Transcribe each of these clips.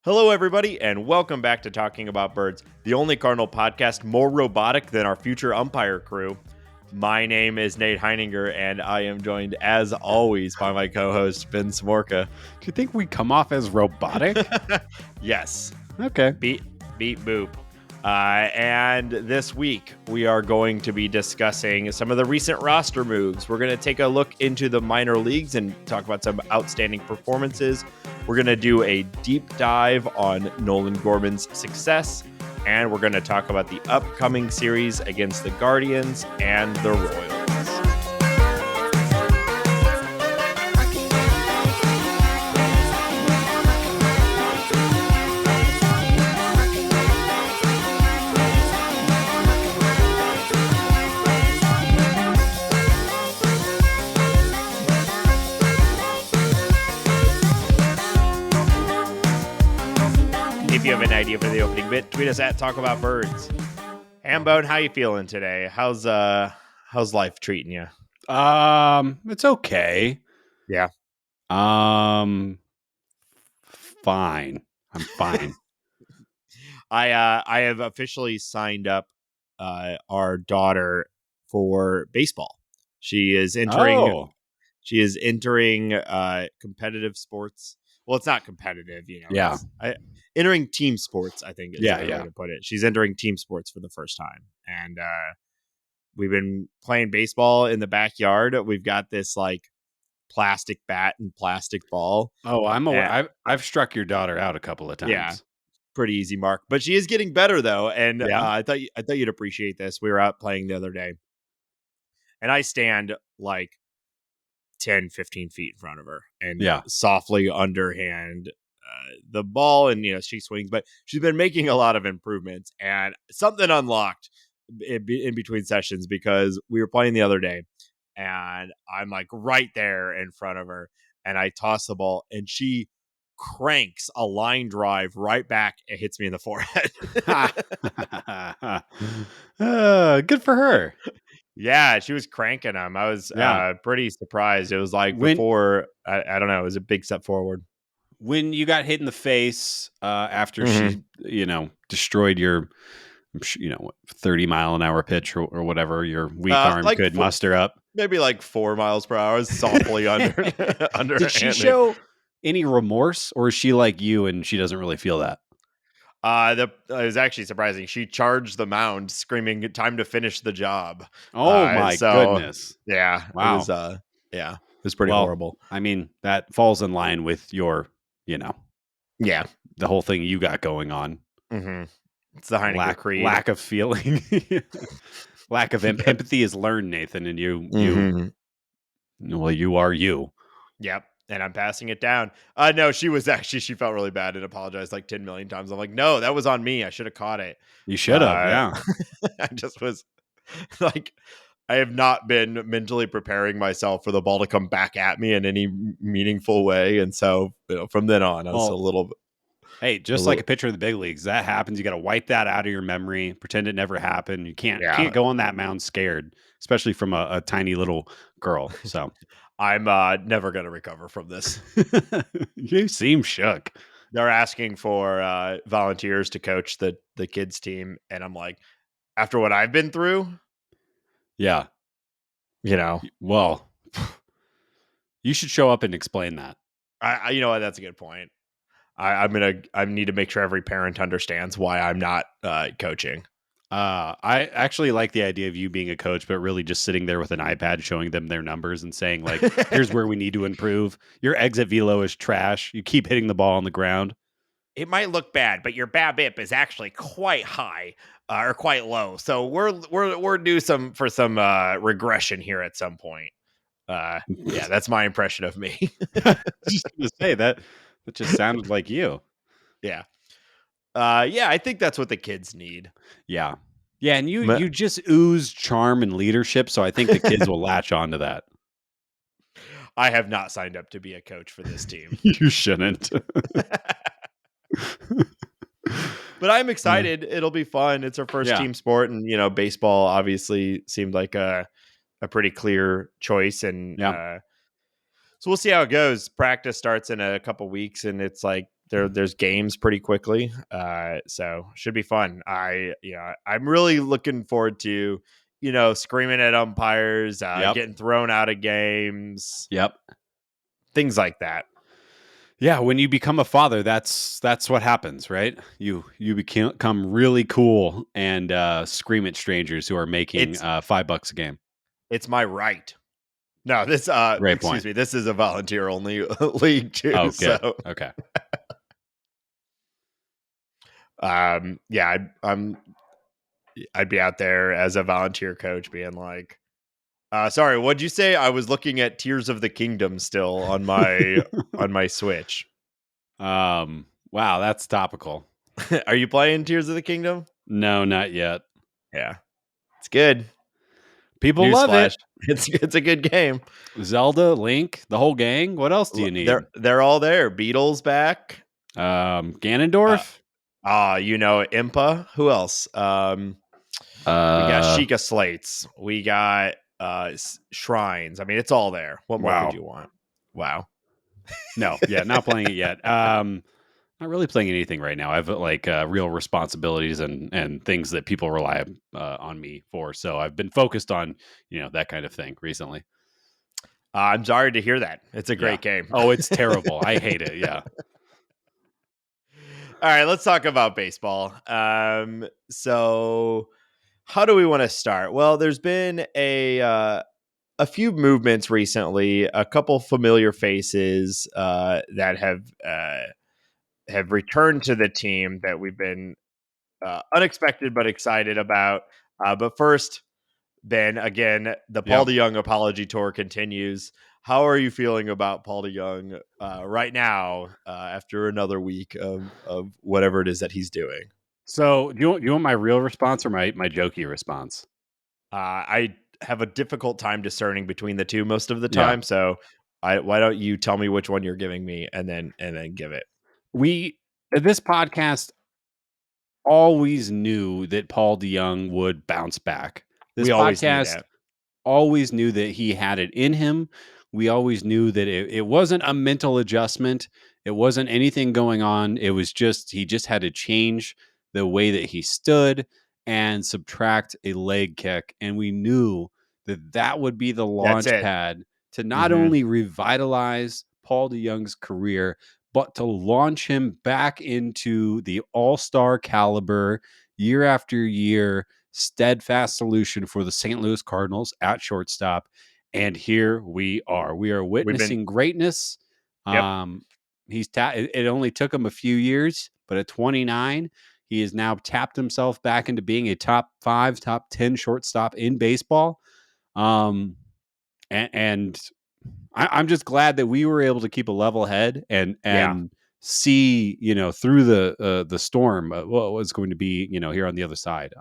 Hello, everybody, and welcome back to Talking About Birds, the only Cardinal podcast more robotic than our future umpire crew. My name is Nate Heininger, and I am joined, as always, by my co-host, Ben Smorka. Do you think we come off as robotic? Yes. Okay. Beep, boop. And this week, we are going to be discussing some of the recent roster moves. We're going to take a look into the minor leagues and talk about some outstanding performances. We're going to do a deep dive on Nolan Gorman's success, and we're going to talk about the upcoming series against the Guardians and the Royals. If you have an idea for the opening bit, tweet us at Talk About Birds. Hambone, how you feeling today? How's life treating you? It's okay. Yeah. Fine. I'm fine. I have officially signed up our daughter for baseball. She is entering competitive sports. Well, it's not competitive, Yeah. Entering team sports, I think is the way Yeah. to put it. She's entering team sports for the first time. And we've been playing baseball in the backyard. We've got this like plastic bat and plastic ball. Oh, I'm aware. I've struck your daughter out a couple of times. Yeah. Pretty easy mark. But she is getting better though. And Yeah. I thought you'd appreciate this. We were out playing the other day. And I stand like 10, 15 feet in front of her and softly underhand the ball, and she swings, but she's been making a lot of improvements, and something unlocked in between sessions because we were playing the other day and I'm like right there in front of her and I toss the ball and she cranks a line drive right back. It hits me in the forehead. Good for her. Yeah, she was cranking them. I was pretty surprised. It was like I don't know, it was a big step forward. When you got hit in the face after she, destroyed your, 30-mile-an-hour pitch or whatever your weak arm could muster up. Maybe like 4 miles per hour, softly under. Did she show any remorse, or is she like you and she doesn't really feel that? It was actually surprising. She charged the mound, screaming, "Time to finish the job!" Oh my goodness! Yeah, wow. It was pretty horrible. I mean, that falls in line with your, the whole thing you got going on. Mm-hmm. It's the Heininger creed. Lack of feeling, lack of empathy is learned, Nathan, and you are you. Yep. And I'm passing it down. No, she felt really bad and apologized like 10 million times. I'm like, no, that was on me. I should have caught it. You should have, yeah. I just was like, I have not been mentally preparing myself for the ball to come back at me in any meaningful way. And so from then on, I was a little bit. Hey, just like a pitcher in the big leagues, that happens. You got to wipe that out of your memory, pretend it never happened. You can't go on that mound scared, especially from a tiny little girl. So I'm never going to recover from this. You seem shook. They're asking for volunteers to coach the kids team. And I'm like, after what I've been through. Yeah. Well, you should show up and explain that. You know what? That's a good point. I need to make sure every parent understands why I'm not coaching. I actually like the idea of you being a coach, but really just sitting there with an iPad showing them their numbers and saying, like, here's where we need to improve. Your exit velo is trash. You keep hitting the ball on the ground. It might look bad, but your BABIP is actually quite high or quite low. So we're due some regression here at some point. Yeah, that's my impression of me. Just gonna say that just sounded like you. Yeah. I think that's what the kids need. Yeah. Yeah, and you just ooze charm and leadership, so I think the kids will latch onto that. I have not signed up to be a coach for this team. You shouldn't. But I'm excited. It'll be fun. It's our first team sport, and baseball obviously seemed like a pretty clear choice, and so we'll see how it goes. Practice starts in a couple weeks, and it's like there's games pretty quickly. So should be fun. I'm really looking forward to, screaming at umpires, getting thrown out of games. Yep. Things like that. Yeah, when you become a father, that's what happens, right? You become really cool and scream at strangers who are making $5 a game. It's my right. No, this Great excuse point. me. This is a volunteer only league too. Oh, good. So Okay. yeah, I'd be out there as a volunteer coach being like, sorry, what'd you say? I was looking at Tears of the Kingdom still on my on my Switch. Wow, that's topical. Are you playing Tears of the Kingdom? No, not yet. Yeah. It's good. People love it. It's a good game. Zelda, Link, the whole gang. What else do you need? They're all there. Beatles back. Ganondorf. Impa. Who else? We got Sheikah Slates. We got shrines. I mean, it's all there. What more could you want? Wow. No, yeah, not playing it yet. Not really playing anything right now. I have real responsibilities and things that people rely on me for. So I've been focused on that kind of thing recently. I'm sorry to hear that. It's a great game. Oh, it's terrible. I hate it. Yeah. All right, let's talk about baseball. So how do we want to start? Well, there's been a few movements recently, a couple familiar faces that have returned to the team that we've been unexpected but excited about. But first, Ben, again, the Paul DeJong apology tour continues. How are you feeling about Paul DeJong right now after another week of whatever it is that he's doing? So do you want my real response or my jokey response? I have a difficult time discerning between the two most of the time. So why don't you tell me which one you're giving me and then give it? This podcast always knew that Paul DeJong would bounce back. This podcast always knew that he had it in him. We always knew that it wasn't a mental adjustment. It wasn't anything going on. It was he just had to change the way that he stood and subtract a leg kick. And we knew that would be the launch pad to not only revitalize Paul DeJong's career, but to launch him back into the all-star caliber year after year, steadfast solution for the St. Louis Cardinals at shortstop. And here we are. We are witnessing greatness. It only took him a few years, but at 29, he has now tapped himself back into being a top 5, top 10 shortstop in baseball. And I'm just glad that we were able to keep a level head and see, through the storm, what was going to be, here on the other side.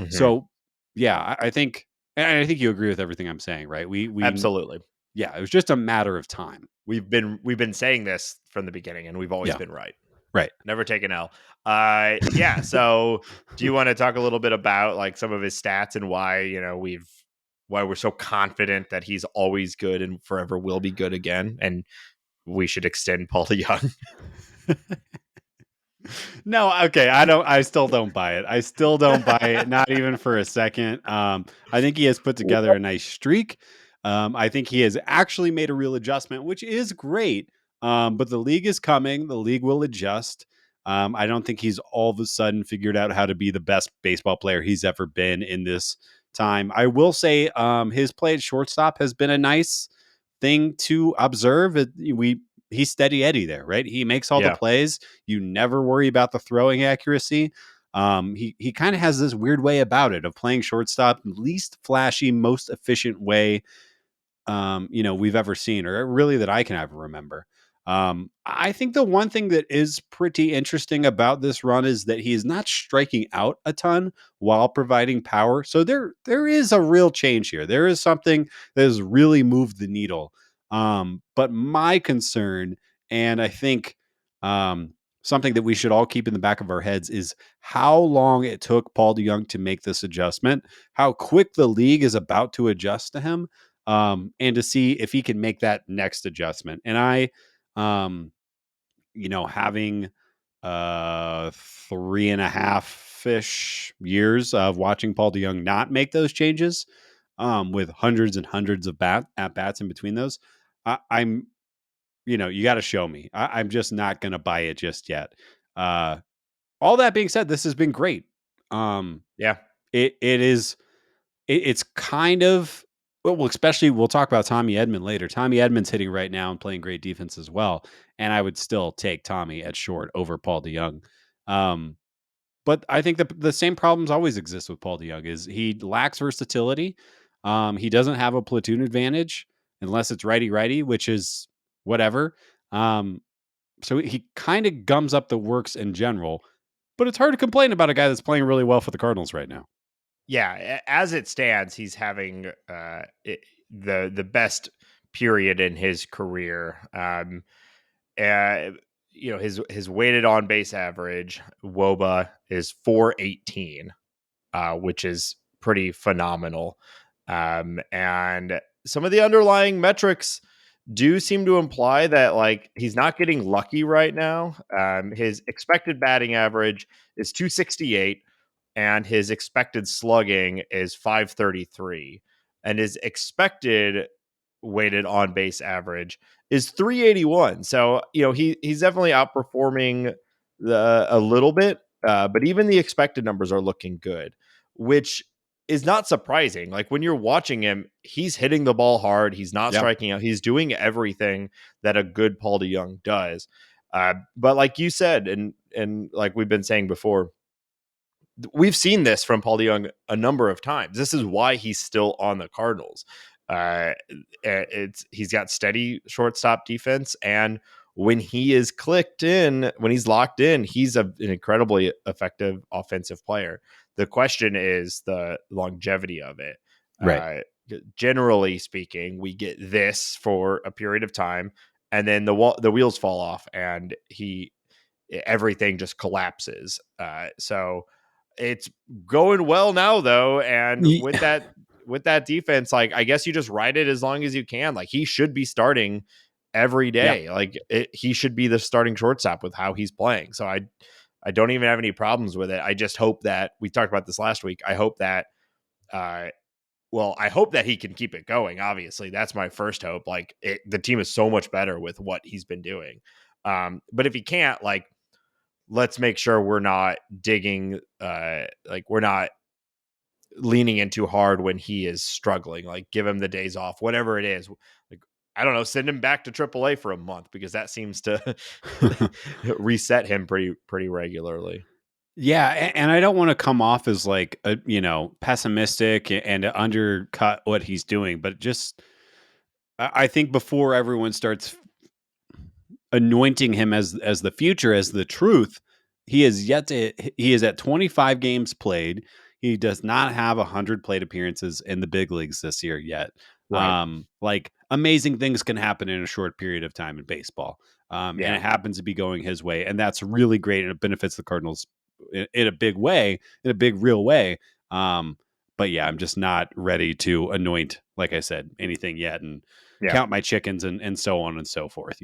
So yeah, I think you agree with everything I'm saying, right? We absolutely. Yeah. It was just a matter of time. We've been saying this from the beginning and we've always been right. Right. Never take an L. So do you want to talk a little bit about like some of his stats and why, why we're so confident that he's always good and forever will be good again, and we should extend Paul DeJong? No, okay. I still don't buy it. I still don't buy it, not even for a second. I think he has put together a nice streak. I think he has actually made a real adjustment, which is great. But the league is coming. The league will adjust. I don't think he's all of a sudden figured out how to be the best baseball player he's ever been in this time. I will say his play at shortstop has been a nice thing to observe. He's steady Eddie there, right? He makes all the plays. You never worry about the throwing accuracy. He kind of has this weird way about it of playing shortstop, least flashy, most efficient way we've ever seen, or really that I can ever remember. I think the one thing that is pretty interesting about this run is that he is not striking out a ton while providing power. So there is a real change here. There is something that has really moved the needle. But my concern, and I think something that we should all keep in the back of our heads, is how long it took Paul DeJong to make this adjustment, how quick the league is about to adjust to him, and to see if he can make that next adjustment. And having 3.5-ish years of watching Paul DeJong not make those changes, with hundreds and hundreds of at bats in between those, I'm, you got to show me. I'm just not going to buy it just yet. All that being said, this has been great. Yeah. It's kind of, well, especially we'll talk about Tommy Edman later. Tommy Edman's hitting right now and playing great defense as well. And I would still take Tommy at short over Paul DeJong. But I think the same problems always exist with Paul DeJong is he lacks versatility. He doesn't have a platoon advantage unless it's righty, which is whatever. So he kind of gums up the works in general, but it's hard to complain about a guy that's playing really well for the Cardinals right now. Yeah, as it stands, he's having the best period in his career. His weighted on base average WOBA is 418, which is pretty phenomenal. And some of the underlying metrics do seem to imply that like he's not getting lucky right now. His expected batting average is 268 and his expected slugging is 533 and his expected weighted on base average is 381. So, he's definitely outperforming a little bit, but even the expected numbers are looking good, which is not surprising. Like when you're watching him, he's hitting the ball hard. He's not striking out. He's doing everything that a good Paul DeJong does. But like you said, and like we've been saying before, we've seen this from Paul DeJong a number of times. This is why he's still on the Cardinals. He's got steady shortstop defense, and when he is clicked in, when he's locked in, he's an incredibly effective offensive player. The question is the longevity of it. Right. Generally speaking, we get this for a period of time, and then the wheels fall off, and everything just collapses. So it's going well now, though, and with that defense, like I guess you just ride it as long as you can. Like he should be starting every day. Yeah. Like he should be the starting shortstop with how he's playing. So I don't even have any problems with it. I just hope that we talked about this last week. I hope that I hope that he can keep it going. Obviously, that's my first hope. Like the team is so much better with what he's been doing. But if he can't, like, let's make sure we're not digging, we're not leaning in too hard when he is struggling. Like give him the days off, whatever it is. Like, I don't know, send him back to AAA for a month because that seems to reset him pretty regularly. Yeah, and I don't want to come off as like pessimistic and undercut what he's doing, but just I think before everyone starts anointing him as the future, as the truth, he is at 25 games played. He does not have 100 plate appearances in the big leagues this year yet. Right. Like amazing things can happen in a short period of time in baseball. And it happens to be going his way. And that's really great. And it benefits the Cardinals in a big way, in a big, real way. But yeah, I'm just not ready to anoint, like I said, anything yet and count my chickens and so on and so forth,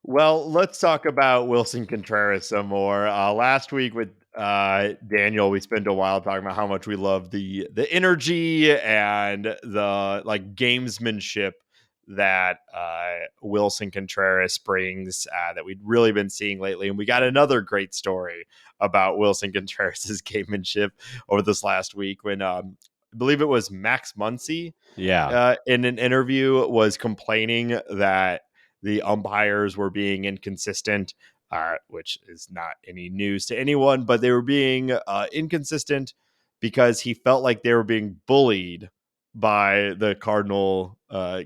Well, let's talk about Wilson Contreras some more. Last week with Daniel, we spent a while talking about how much we love the energy and the like gamesmanship that Wilson Contreras brings that we'd really been seeing lately. And we got another great story about Wilson Contreras' gamemanship over this last week when I believe it was Max Muncy in an interview was complaining that the umpires were being inconsistent, which is not any news to anyone, but they were being inconsistent because he felt like they were being bullied by the Cardinal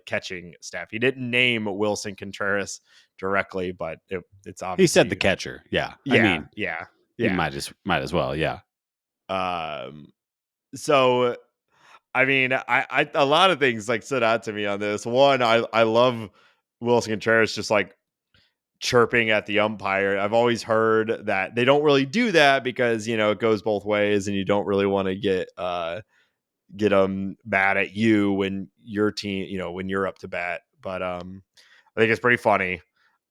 catching staff. He didn't name Wilson Contreras directly, but it's obvious. He said the catcher. Yeah. Yeah. I mean, yeah. He might as well. Yeah. So I mean, I a lot of things like stood out to me on this. One, I love Wilson Contreras just like chirping at the umpire. I've always heard that they don't really do that because it goes both ways, and you don't really want to get them mad at you when your team, when you're up to bat. But I think it's pretty funny.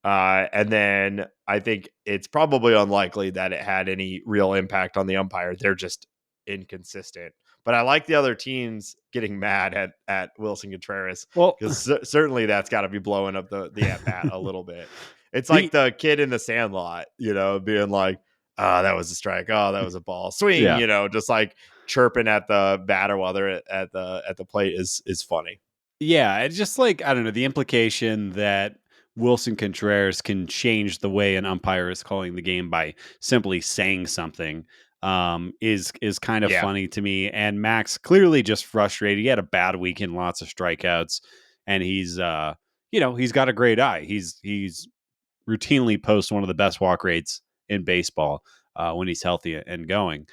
And then I think it's probably unlikely that it had any real impact on the umpire. They're just inconsistent. But I like the other teams getting mad at Wilson Contreras, Well, because certainly that's got to be blowing up the at bat a little bit. It's like the the kid in the Sandlot, being like, "Oh, that was a strike. Oh, that was a ball. Swing." yeah. Just like chirping at the batter while they're at the plate is funny. Yeah, it's just like, I don't know, the implication that Wilson Contreras can change the way an umpire is calling the game by simply saying something is kind of Yeah, funny to me. And Max clearly just frustrated. He had a bad weekend, lots of strikeouts, and he's got a great eye. He's routinely posts one of the best walk rates in baseball when he's healthy and going.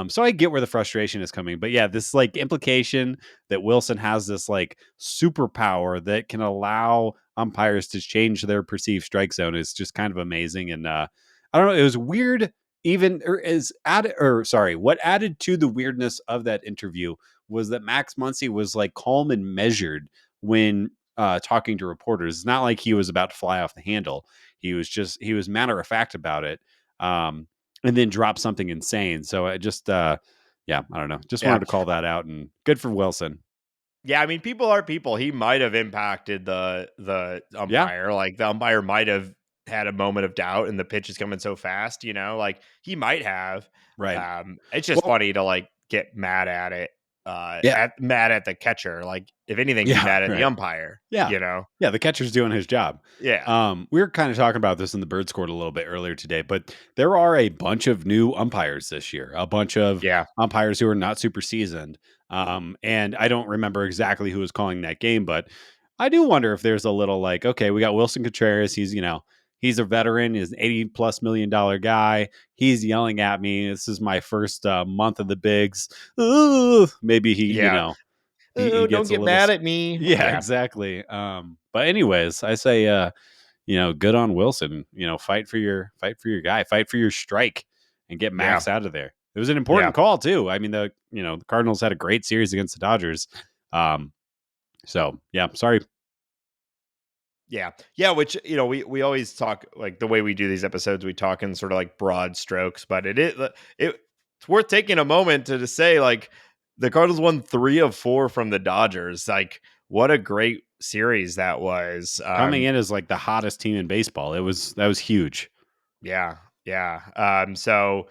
So I get where the frustration is coming, but yeah, this like implication that Wilson has this like superpower that can allow umpires to change their perceived strike zone is just kind of amazing. And I don't know, it was weird. What added to the weirdness of that interview was that Max Muncy was like calm and measured when talking to reporters. It's not like he was about to fly off the handle. He was matter of fact about it. And then drop something insane. So I just, yeah, I don't know. Just wanted yeah. to call that out, and good for Wilson. Yeah, I mean, people are people. He might have impacted the Yeah, umpire. Like the umpire might have had a moment of doubt, and the pitch is coming so fast. Like he might have. right. It's just Well, funny to like get mad at it. yeah, Mad at the catcher. Like if anything, be yeah, mad at the right. umpire. Yeah, You know. yeah. The catcher's doing his job. Yeah. We were kind of talking about this in the Bird Scored a little bit earlier today, but there are a bunch of new umpires this year. A bunch of Yeah. umpires who are not super seasoned. And I don't remember exactly who was calling that game, but I do wonder if there's a little like, okay, we got Wilson Contreras. He's a veteran. He's an $80+ million guy. He's yelling at me. This is my first month of the bigs. Ooh, maybe Yeah. he Oh, don't gets a get little. mad at me. Yeah, Yeah. exactly. But anyways, I say, good on Wilson. Fight for your guy, fight for your strike, and get Yeah. Max out of there. It was an Yeah. important call too. I mean, the Cardinals had a great series against the Dodgers. So yeah, sorry. Yeah. Yeah. Which, we always talk like the way we do these episodes, we talk in sort of like broad strokes, but it's worth taking a moment to just say like the Cardinals won 3 of 4 from the Dodgers. Like what a great series that was. Coming in as like the hottest team in baseball, that was huge. Yeah. Yeah. So,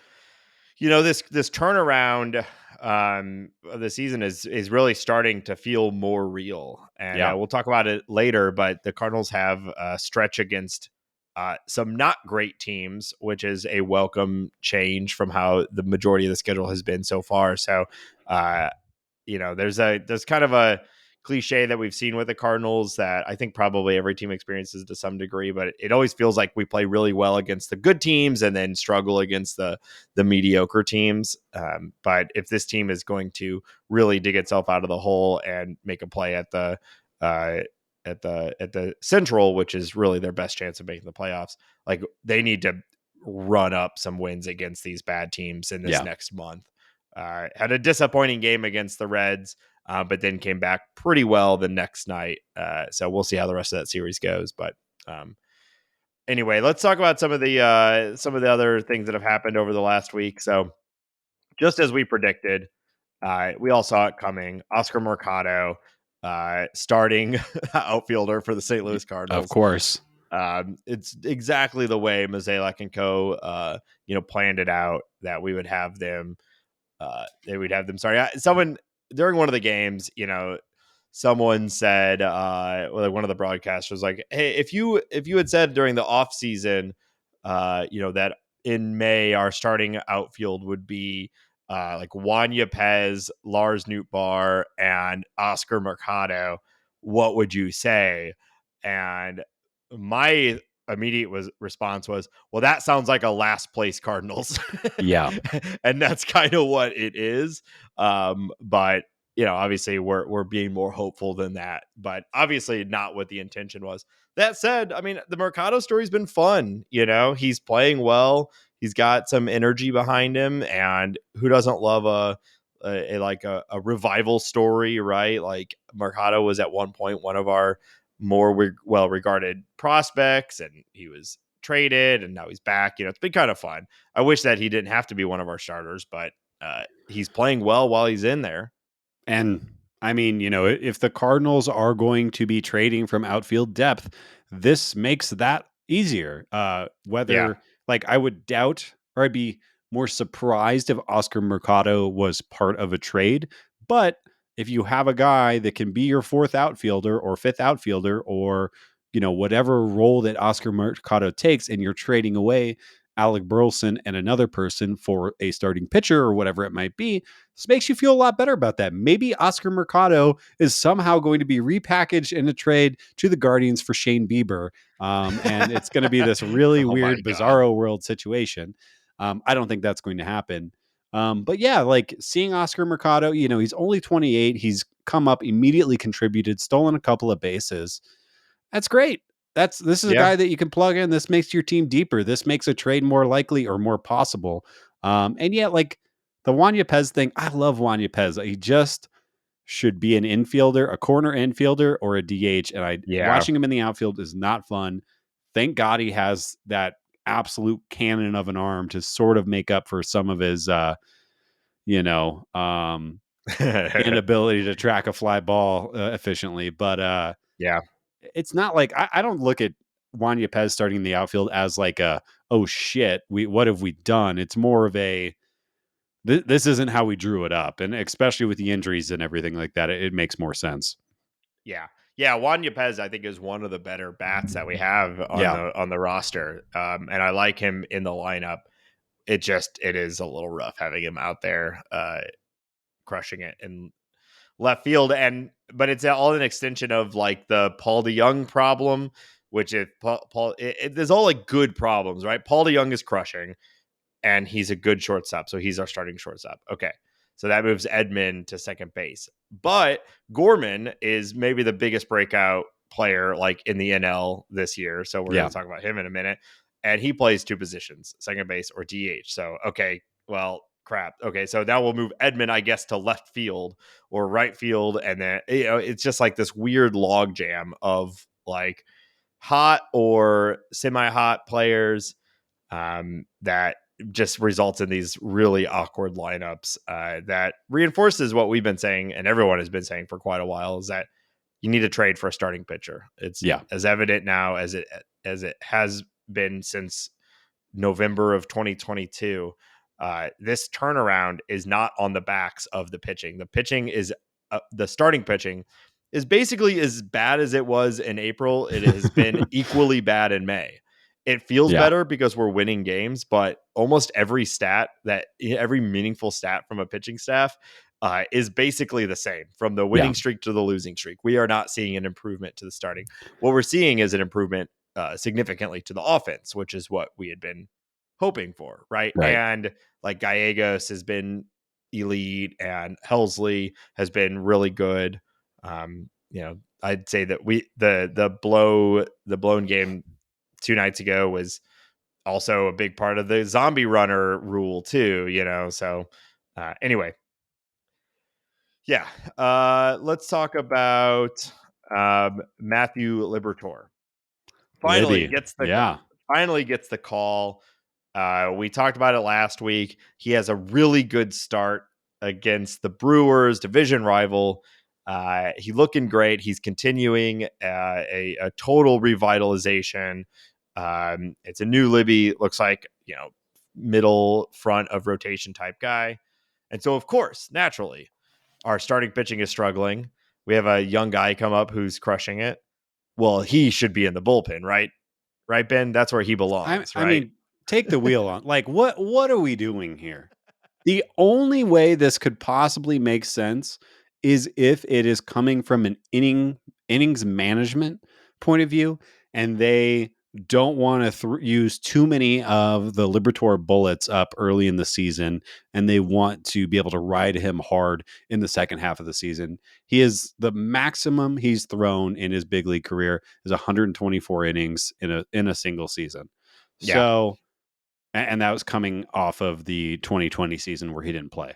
this turnaround of the season is really starting to feel more real, and Yeah, we'll talk about it later. But the Cardinals have a stretch against some not great teams, which is a welcome change from how the majority of the schedule has been so far. So, uh, there's kind of a cliche that we've seen with the Cardinals that I think probably every team experiences to some degree, but it always feels like we play really well against the good teams and then struggle against the mediocre teams. But if this team is going to really dig itself out of the hole and make a play at the Central, which is really their best chance of making the playoffs, like they need to run up some wins against these bad teams in this yeah. next month. Had a disappointing game against the Reds, but then came back pretty well the next night. So we'll see how the rest of that series goes. But anyway, let's talk about some of the other things that have happened over the last week. So just as we predicted, we all saw it coming. Oscar Mercado, starting outfielder for the St. Louis Of Cardinals. course. It's exactly the way Mozeliak and Co. Planned it out that we would have them. They would have them. Sorry, someone during one of the games, someone said, one of the broadcasters was like, "Hey, if you had said during the off season, that in May our starting outfield would be like Juan Yepez, Lars Nootbaar, and Oscar Mercado, what would you say?" And my immediate response was, well, that sounds like a last place Cardinals. Yeah. And that's kind of what it is. But obviously we're being more hopeful than that, but obviously not what the intention was. That said, I mean, the Mercado story's been fun. He's playing well. He's got some energy behind him, and who doesn't love a revival story, right? Like Mercado was at one point one of our more well-regarded prospects, and he was traded and now he's back. It's been kind of fun. I wish that he didn't have to be one of our starters, but he's playing well while he's in there. And I mean, if the Cardinals are going to be trading from outfield depth, this makes that easier. Whether like I would doubt, or I'd be more surprised if Oscar Mercado was part of a trade. But if you have a guy that can be your fourth outfielder or fifth outfielder, or whatever role that Oscar Mercado takes, and you're trading away Alec Burleson and another person for a starting pitcher or whatever it might be, this makes you feel a lot better about that. Maybe Oscar Mercado is somehow going to be repackaged in a trade to the Guardians for Shane Bieber. And it's going to be this really weird, bizarro world situation. I don't think that's going to happen. But yeah, like seeing Oscar Mercado, he's only 28. He's come up, immediately contributed, stolen a couple of bases. That's great. This is a guy that you can plug in. This makes your team deeper. This makes a trade more likely or more possible. And yet, like the Juan Yepez thing, I love Juan Yepez. He just should be an infielder, a corner infielder, or a DH. And watching him in the outfield is not fun. Thank God he has that absolute cannon of an arm to sort of make up for some of his, inability to track a fly ball efficiently. But it's not like I don't look at Juan Yepez starting in the outfield as like oh shit, what have we done? It's more of a this isn't how we drew it up, and especially with the injuries and everything like that, it makes more sense. Yeah. Juan Yepez, I think, is one of the better bats that we have on the roster, and I like him in the lineup. It is a little rough having him out there crushing it in left field, but it's all an extension of like the Paul DeJong problem, which is there's all like good problems, right? Paul DeJong is crushing, and he's a good shortstop, so he's our starting shortstop. Okay, so that moves Edmond to second base, but Gorman is maybe the biggest breakout player like in the NL this year. So we're going to talk about him in a minute, and he plays two positions, second base or DH. So okay, well, crap. Okay, so now we'll move Edmond, I guess, to left field or right field, and then it's just like this weird log jam of like hot or semi-hot players that just results in these really awkward lineups that reinforces what we've been saying, and everyone has been saying for quite a while, is that you need to trade for a starting pitcher. It's as evident now as it has been since November of 2022. This turnaround is not on the backs of the pitching. The pitching is the starting pitching is basically as bad as it was in April. It has been equally bad in May. It feels better because we're winning games, but almost every meaningful stat from a pitching staff is basically the same, from the winning streak to the losing streak. We are not seeing an improvement to the starting. What we're seeing is an improvement significantly to the offense, which is what we had been hoping for, right? And like Gallegos has been elite, and Helsley has been really good. I'd say that the blown game 2 nights ago was also a big part of the zombie runner rule too, so anyway, let's talk about Matthew Liberatore. Finally gets the call. We talked about it last week. He has a really good start against the Brewers, division rival. He looking great. He's continuing a total revitalization. It's a new Libby, looks like, middle front of rotation type guy. And so, of course, naturally, our starting pitching is struggling. We have a young guy come up who's crushing it. Well, he should be in the bullpen, right? Right, Ben? That's where he belongs, right? I mean, take the wheel on. Like, what are we doing here? The only way this could possibly make sense is if it is coming from an innings management point of view, and they don't want to use too many of the Liberatore bullets up early in the season, and they want to be able to ride him hard in the second half of the season. He is the maximum he's thrown in his big league career is 124 innings in a single season. So, and that was coming off of the 2020 season where he didn't play.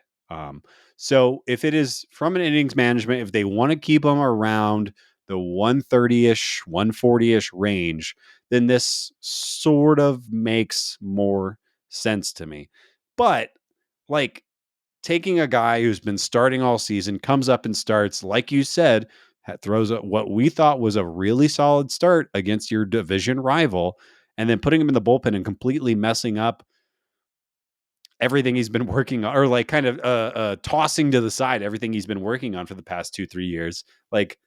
So if it is from an innings management, if they want to keep him around the 130-ish, 140-ish range, then this sort of makes more sense to me. But like taking a guy who's been starting all season, comes up and starts, like you said, throws what we thought was a really solid start against your division rival, and then putting him in the bullpen and completely messing up everything he's been working on, or like kind of tossing to the side everything he's been working on for the past 2-3 years. Like,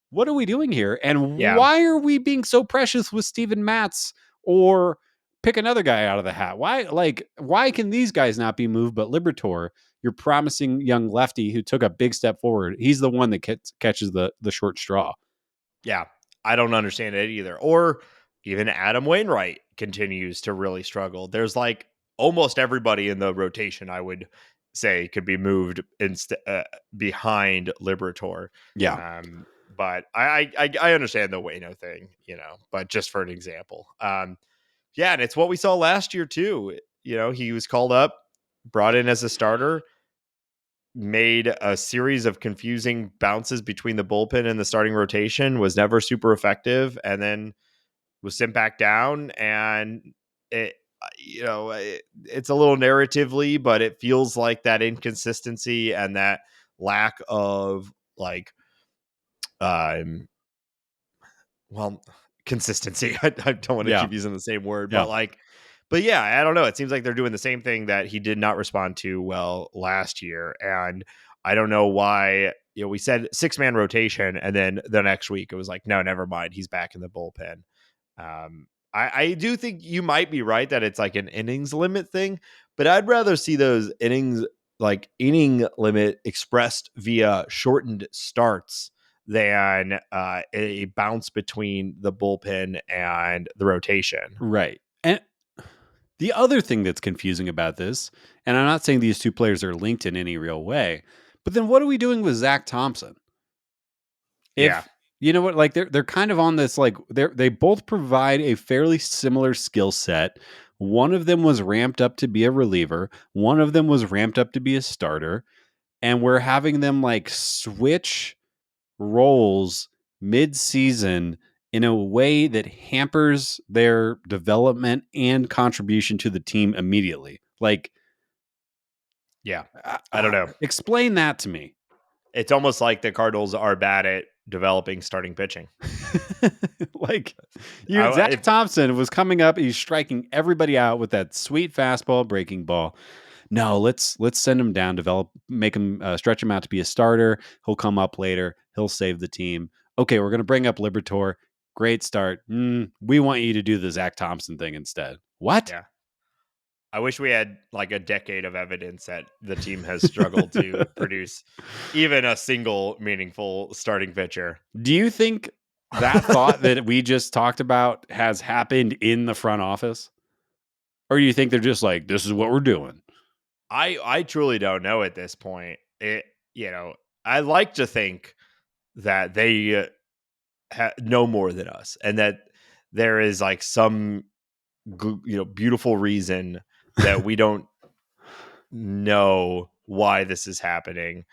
what are we doing here? And Yeah. why are we being so precious with Steven Matz, or pick another guy out of the hat? Why can these guys not be moved, but Liberatore, your promising young lefty who took a big step forward, he's the one that catches the short straw. Yeah. I don't understand it either. Or even Adam Wainwright continues to really struggle. There's like almost everybody in the rotation, I would say, could be moved behind Liberatore. Yeah. But I understand the Waino thing, but just for an example. Yeah, and it's what we saw last year too. He was called up, brought in as a starter, made a series of confusing bounces between the bullpen and the starting rotation, was never super effective, and then was sent back down. And it's a little narratively, but it feels like that inconsistency and that lack of consistency. I don't want to keep using the same word, but yeah, I don't know. It seems like they're doing the same thing that he did not respond to well last year. And I don't know why, we said 6-man rotation, and then the next week it was like, no, never mind. He's back in the bullpen. I do think you might be right that it's like an innings limit thing, but I'd rather see those inning limit expressed via shortened starts than a bounce between the bullpen and the rotation. Right. And the other thing that's confusing about this, and I'm not saying these two players are linked in any real way, but then what are we doing with Zach Thompson? You know what, like they're kind of on this, like they both provide a fairly similar skill set. One of them was ramped up to be a reliever. One of them was ramped up to be a starter. And we're having them like switch roles mid-season in a way that hampers their development and contribution to the team immediately. Like, yeah, I don't know. Explain that to me. It's almost like the Cardinals are bad at developing starting pitching. Zach Thompson was coming up. He's striking everybody out with that sweet fastball, breaking ball. No, let's send him down, make him stretch him out to be a starter. He'll come up later. He'll save the team. Okay, we're going to bring up Liberatore. Great start. We want you to do the Zach Thompson thing instead. What? Yeah. I wish we had like a decade of evidence that the team has struggled to produce even a single meaningful starting pitcher. Do you think that thought that we just talked about has happened in the front office? Or do you think they're just like, this is what we're doing? I truly don't know at this point. I like to think that they know more than us, and that there is like some beautiful reason that we don't know why this is happening,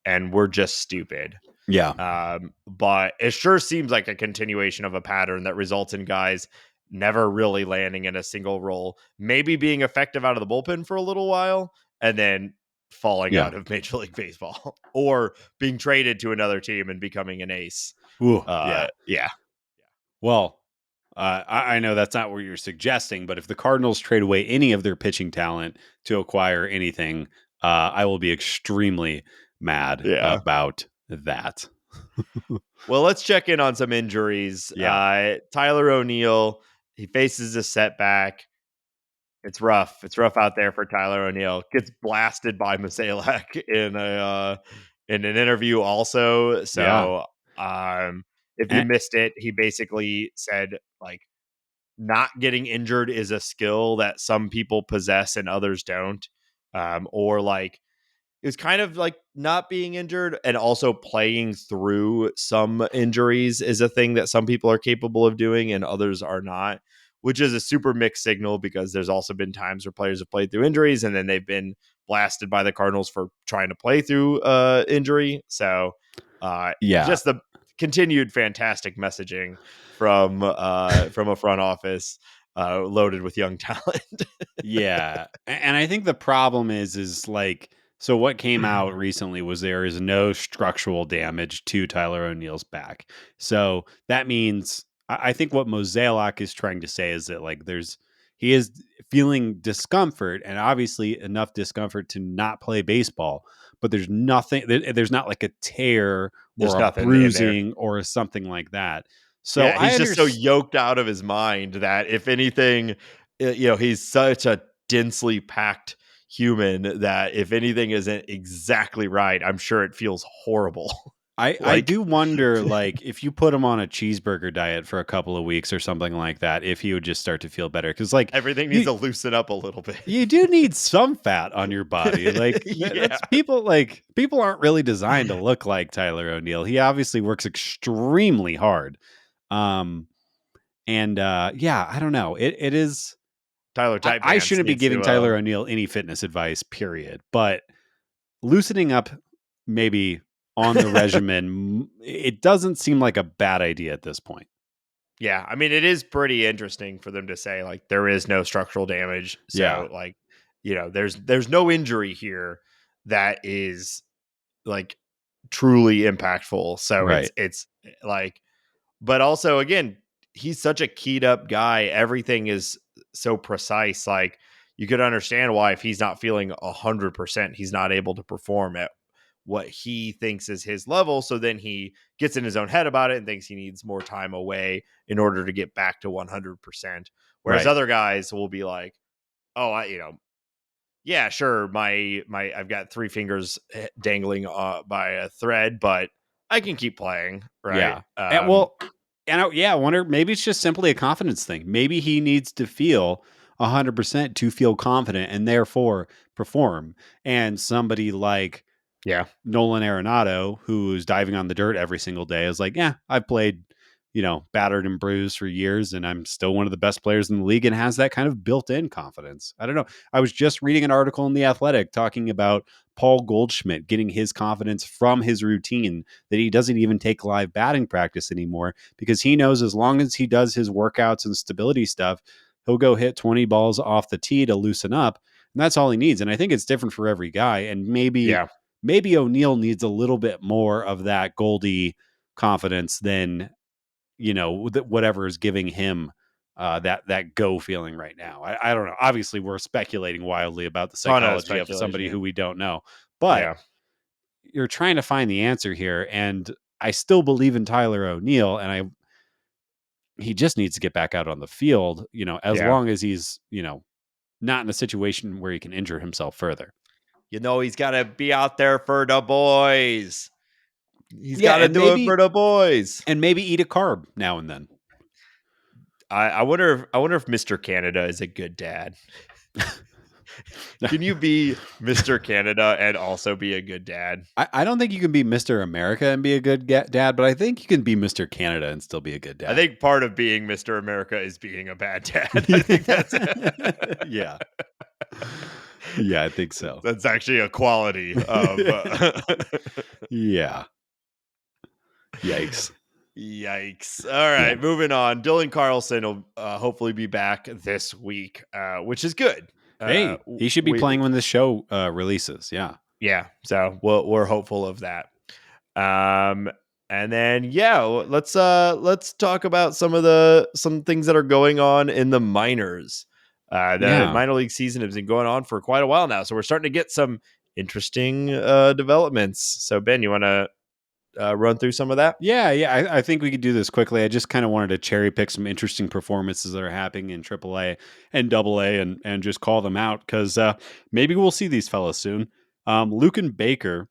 and we're just stupid. Yeah. But it sure seems like a continuation of a pattern that results in guys never really landing in a single role, maybe being effective out of the bullpen for a little while, and then falling out of Major League Baseball, or being traded to another team and becoming an ace. Yeah. Well, I know that's not what you're suggesting, but if the Cardinals trade away any of their pitching talent to acquire anything, I will be extremely mad about that. Well, let's check in on some injuries. Tyler O'Neill, he faces a setback. It's rough. It's rough out there for Tyler O'Neill. Gets blasted by Mozeliak in an interview also. So if you missed it, he basically said like not getting injured is a skill that some people possess and others don't. Or like it was kind of like not being injured and also playing through some injuries is a thing that some people are capable of doing and others are not, which is a super mixed signal, because there's also been times where players have played through injuries and then they've been blasted by the Cardinals for trying to play through injury. So just continued fantastic messaging from a front office loaded with young talent. Yeah. And I think the problem is like, so what came out recently was there is no structural damage to Tyler O'Neill's back. So that means I think what Mozeliak is trying to say is that like he is feeling discomfort, and obviously enough discomfort to not play baseball, but there's not like a tear There's or a nothing in there. bruising or something like that. So Yeah, he's just so yoked out of his mind that if anything, he's such a densely packed human that if anything isn't exactly right, I'm sure it feels horrible. I do wonder, like, if you put him on a cheeseburger diet for a couple of weeks or something like that, if he would just start to feel better. Because, like, everything needs to loosen up a little bit. You do need some fat on your body. Like, that's people aren't really designed to look like Tyler O'Neill. He obviously works extremely hard. I don't know. It is Tyler Tight I Pants shouldn't be needs giving to, Tyler O'Neill any fitness advice, period. But loosening up maybe on the regimen, it doesn't seem like a bad idea at this point. Yeah, I mean, it is pretty interesting for them to say like there is no structural damage. So like, there's no injury here that is like truly impactful. So it's like, but also again, he's such a keyed up guy. Everything is so precise. Like you could understand why if he's not feeling 100%, he's not able to perform at what he thinks is his level. So then he gets in his own head about it and thinks he needs more time away in order to get back to 100%. Whereas other guys will be like, oh, yeah, sure. I've got 3 fingers dangling by a thread, but I can keep playing. Right. Yeah. I wonder, maybe it's just simply a confidence thing. Maybe he needs to feel 100% to feel confident and therefore perform. And somebody like Nolan Arenado, who's diving on the dirt every single day, is like, yeah, I've played, battered and bruised for years, and I'm still one of the best players in the league, and has that kind of built-in confidence. I don't know. I was just reading an article in The Athletic talking about Paul Goldschmidt getting his confidence from his routine, that he doesn't even take live batting practice anymore because he knows as long as he does his workouts and stability stuff, he'll go hit 20 balls off the tee to loosen up. And that's all he needs. And I think it's different for every guy. And maybe O'Neill needs a little bit more of that Goldie confidence than, whatever is giving him that go feeling right now. I don't know. Obviously, we're speculating wildly about the psychology of somebody who we don't know, but you're trying to find the answer here. And I still believe in Tyler O'Neill, and he just needs to get back out on the field, as long as he's, not in a situation where he can injure himself further. He's got to be out there for the boys. He's got to do it for the boys, and maybe eat a carb now and then. I wonder if Mr. Canada is a good dad. Can you be Mr. Canada and also be a good dad? I don't think you can be Mr. America and be a good dad, but I think you can be Mr. Canada and still be a good dad. I think part of being Mr. America is being a bad dad. I think that's yeah. Yeah, I think so. That's actually a quality of yeah. Yikes. All right, moving on. Dylan Carlson will hopefully be back this week, which is good. Hey, he should be playing when the show releases. Yeah. Yeah. So we're hopeful of that. And then let's talk about some things that are going on in the minors. The minor league season has been going on for quite a while now, so we're starting to get some interesting developments. So Ben, you want to run through some of that? Yeah. I think we could do this quickly. I just kind of wanted to cherry pick some interesting performances that are happening in AAA and AA and just call them out because maybe we'll see these fellas soon. LUKEN Baker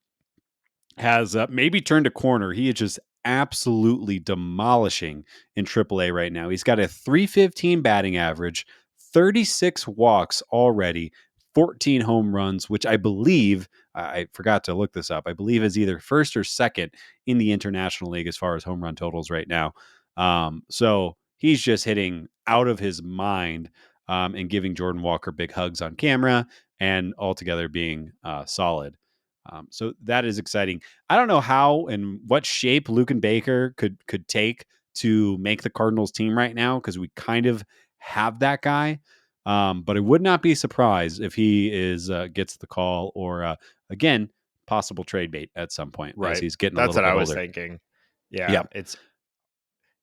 has maybe turned a corner. He is just absolutely demolishing in AAA right now. He's got a .315 batting average, 36 walks already, 14 home runs, which I believe, I forgot to look this up, I believe is either first or second in the International League as far as home run totals right now. So he's just hitting out of his mind and giving Jordan Walker big hugs on camera and altogether being solid. So that is exciting. I don't know how and what shape Luke and Baker could take to make the Cardinals team right now, because we kind of have that guy. But I would not be surprised if he gets the call, or again, possible trade bait at some point as Right. he's getting a That's little what bit I was older. thinking. Yeah. Yeah, It's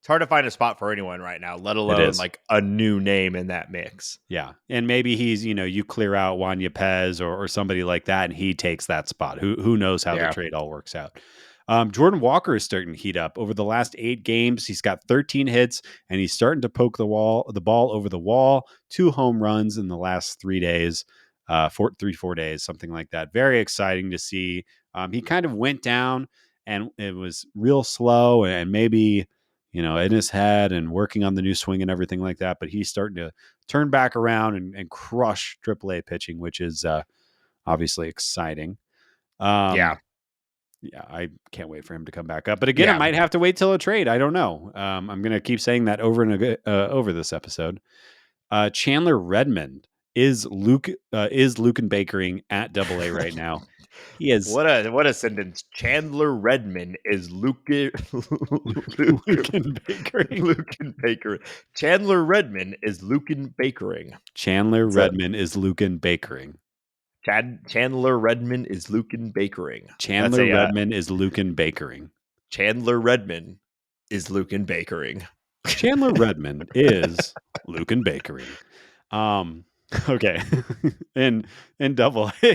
hard to find a spot for anyone right now, let it alone is. like a new name in that mix. Yeah. And maybe he's, you clear out Juan Yepez or somebody like that, and he takes that spot. Who knows how the Yeah. trade all works out. Jordan Walker is starting to heat up. Over the last 8 games, he's got 13 hits, and he's starting to poke the ball over the wall. 2 home runs in the last 3 days, 4 days, something like that. Very exciting to see. He kind of went down, and it was real slow, and maybe, in his head and working on the new swing and everything like that. But he's starting to turn back around and crush AAA pitching, which is obviously exciting. Yeah. Yeah, I can't wait for him to come back up. But again, it Yeah. might have to wait till a trade. I don't know. I'm going to keep saying that over this episode. Chandler Redmond is Luken Bakering at AA right now. He is What a sentence. Chandler Redmond is Luke Luken Bakering. Lucan Baker. Chandler Redmond is Lucan Bakering. Chandler So Redmond is Luken Bakering. Chandler Redmond is Lucan Bakering. That's Chandler a Redmond is Luken Bakering. Chandler Redmond is Lucan Bakering. Chandler Redmond is Luken Bakering. Okay. in double A.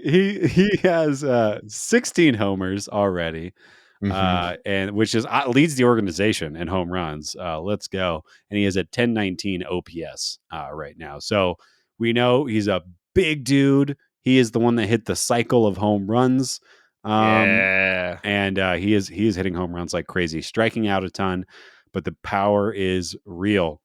He has 16 homers already. And which is leads the organization in home runs. Let's go. And he has a 1019 OPS right now. So we know he's a big dude. He is the one that hit the cycle of home runs. Yeah. And he is hitting home runs like crazy, striking out a ton, but the power is real.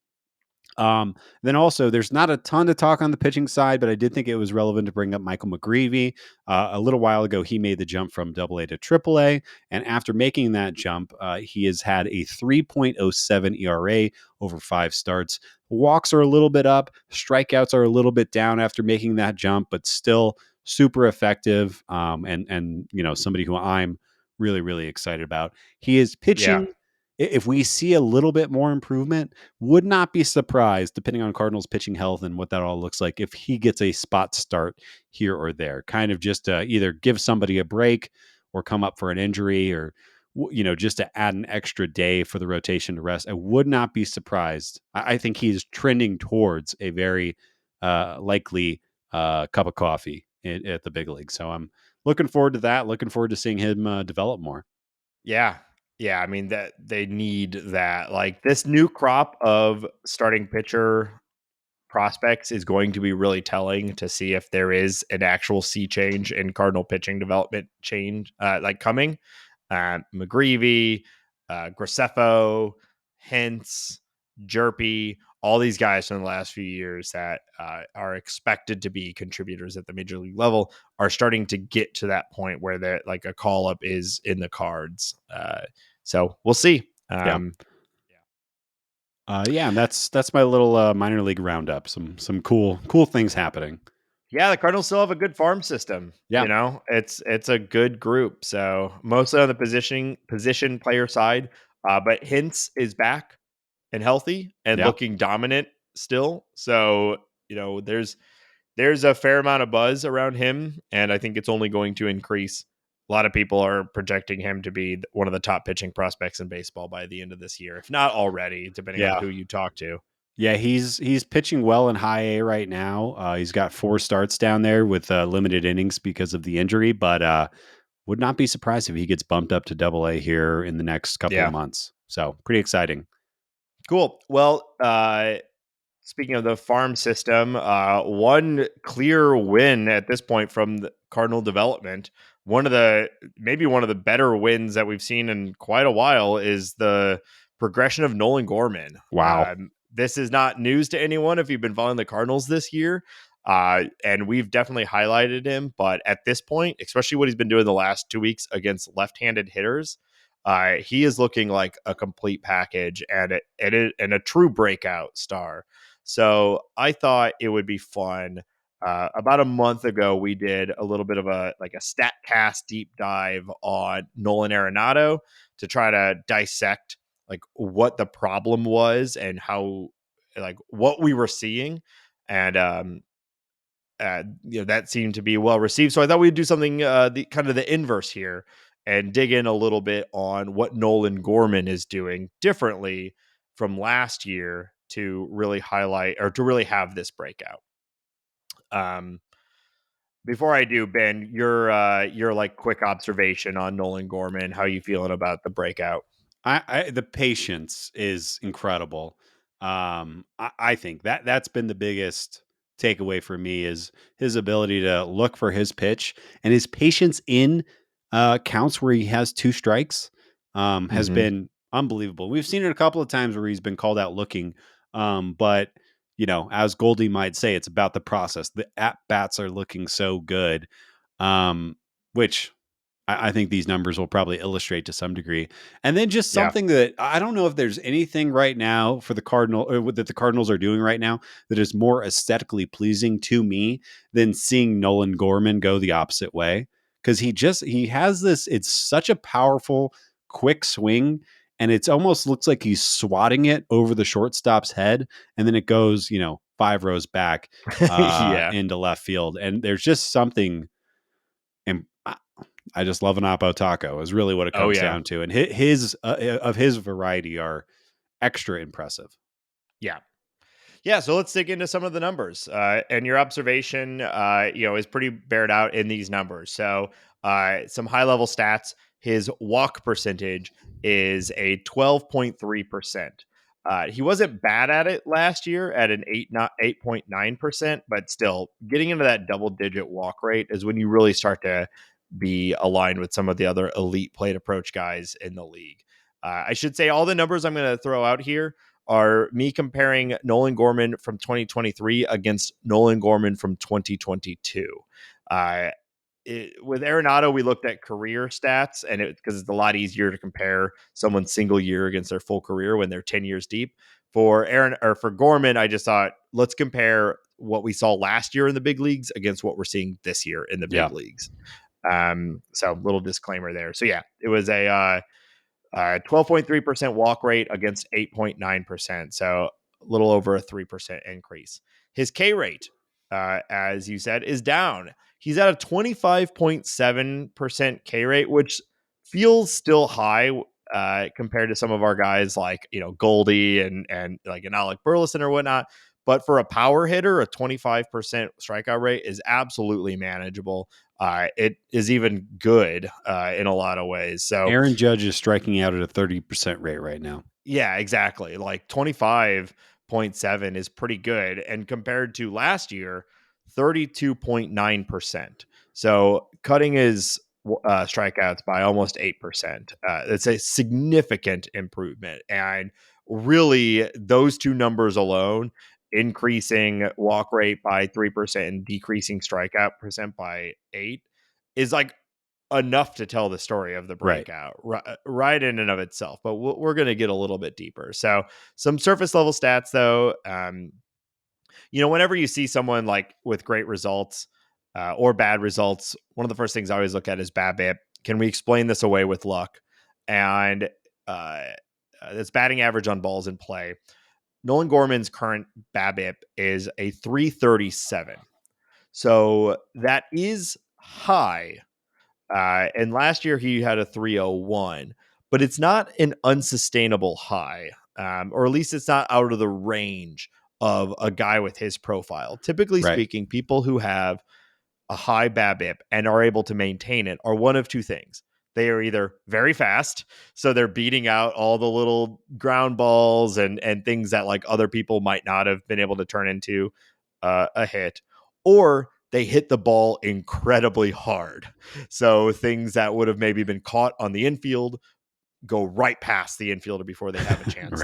Then also, there's not a ton to talk on the pitching side, but I did think it was relevant to bring up Michael McGreevy. A little while ago, he made the jump from AA to AAA, and after making that jump, he has had a 3.07 ERA over 5 starts. Walks are a little bit up, strikeouts are a little bit down after making that jump, but still super effective. And somebody who I'm really, really excited about. He is Yeah. pitching. If we see a little bit more improvement, would not be surprised, depending on Cardinals pitching health and what that all looks like, if he gets a spot start here or there, kind of just to either give somebody a break or come up for an injury, or just to add an extra day for the rotation to rest. I would not be surprised. I think he's trending towards a very likely cup of coffee at the big league. So I'm looking forward to that. Looking forward to seeing him develop more. Yeah. Yeah. I mean, that they need that. Like this new crop of starting pitcher prospects is going to be really telling to see if there is an actual sea change in Cardinal pitching development change, like coming. McGreevy, Graceffo, Hintz, Jerpy, all these guys from the last few years that are expected to be contributors at the major league level are starting to get to that point where they're like a call up is in the cards. So we'll see. Yeah. And that's my little minor league roundup. Some cool things happening. Yeah, the Cardinals still have a good farm system. Yeah. It's a good group. So mostly on the position player side, but Hintz is back and healthy and Yeah. looking dominant still. So there's a fair amount of buzz around him, and I think it's only going to increase. A lot of people are projecting him to be one of the top pitching prospects in baseball by the end of this year, if not already, depending on Yeah. who you talk to. Yeah, he's pitching well in high A right now. He's got 4 starts down there with limited innings because of the injury, but would not be surprised if he gets bumped up to Double A here in the next couple of Yeah. months. So pretty exciting. Cool. Well, speaking of the farm system, one clear win at this point from the Cardinal development. Maybe one of the better wins that we've seen in quite a while is the progression of Nolan Gorman. Wow. This is not news to anyone if you've been following the Cardinals this year. And we've definitely highlighted him. But at this point, especially what he's been doing the last 2 weeks against left-handed hitters, he is looking like a complete package and a true breakout star. So I thought it would be fun About a month ago, we did a little bit of a StatCast deep dive on Nolan Arenado to try to dissect like what the problem was and how like what we were seeing, and that seemed to be well received. So I thought we'd do something the kind of the inverse here and dig in a little bit on what Nolan Gorman is doing differently from last year to really highlight or to really have this breakout. Before I do, Ben, your like quick observation on Nolan Gorman, how you feeling about the breakout? The patience is incredible. I think that's been the biggest takeaway for me is his ability to look for his pitch and his patience in counts where he has 2 strikes has been unbelievable. We've seen it a couple of times where he's been called out looking, but as Goldie might say, it's about the process. The at bats are looking so good, which I think these numbers will probably illustrate to some degree. And then just Yeah. something that I don't know if there's anything right now for the that the Cardinals are doing right now that is more aesthetically pleasing to me than seeing Nolan Gorman go the opposite way. Cause he has this, it's such a powerful, quick swing. And it's almost looks like he's swatting it over the shortstop's head. And then it goes, 5 rows back Yeah. into left field. And there's just something, and I just love an Oppo taco is really what it Oh comes yeah. down to. And his of his variety are extra impressive. Yeah. Yeah, so let's dig into some of the numbers. And your observation, is pretty bared out in these numbers. So, some high level stats. His walk percentage is a 12.3%. He wasn't bad at it last year at an 8.9%, but still getting into that double digit walk rate is when you really start to be aligned with some of the other elite plate approach guys in the league. I should say all the numbers I'm going to throw out here are me comparing Nolan Gorman from 2023 against Nolan Gorman from 2022. With Arenado, we looked at career stats, and because it's a lot easier to compare someone's single year against their full career when they're 10 years deep. For Gorman, I just thought let's compare what we saw last year in the big leagues against what we're seeing this year in the big leagues. So little disclaimer there. So yeah, it was a 12.3% walk rate against 8.9%. So a little over a 3% increase. His K rate, as you said, is down. He's at a 25.7% K rate, which feels still high compared to some of our guys like, Goldie and like an Alec Burleson or whatnot. But for a power hitter, a 25% strikeout rate is absolutely manageable. It is even good in a lot of ways. So Aaron Judge is striking out at a 30% rate right now. yeah, exactly. Like 25.7 is pretty good. And compared to last year, 32.9%. So cutting his strikeouts by almost 8%. It's a significant improvement. And really, those two numbers alone, increasing walk rate by 3% and decreasing strikeout percent by 8, is like enough to tell the story of the Right. breakout right in and of itself, but we're going to get a little bit deeper. So some surface level stats though, whenever you see someone like with great results or bad results, one of the first things I always look at is BABIP. Can we explain this away with luck? And that's batting average on balls in play. Nolan Gorman's current BABIP is a 337. So that is high. And last year he had a 301, but it's not an unsustainable high, or at least it's not out of the range of a guy with his profile. Typically speaking, people who have a high BABIP and are able to maintain it are one of two things. They are either very fast, so they're beating out all the little ground balls and things that like other people might not have been able to turn into a hit, or they hit the ball incredibly hard. So things that would have maybe been caught on the infield go right past the infielder before they have a chance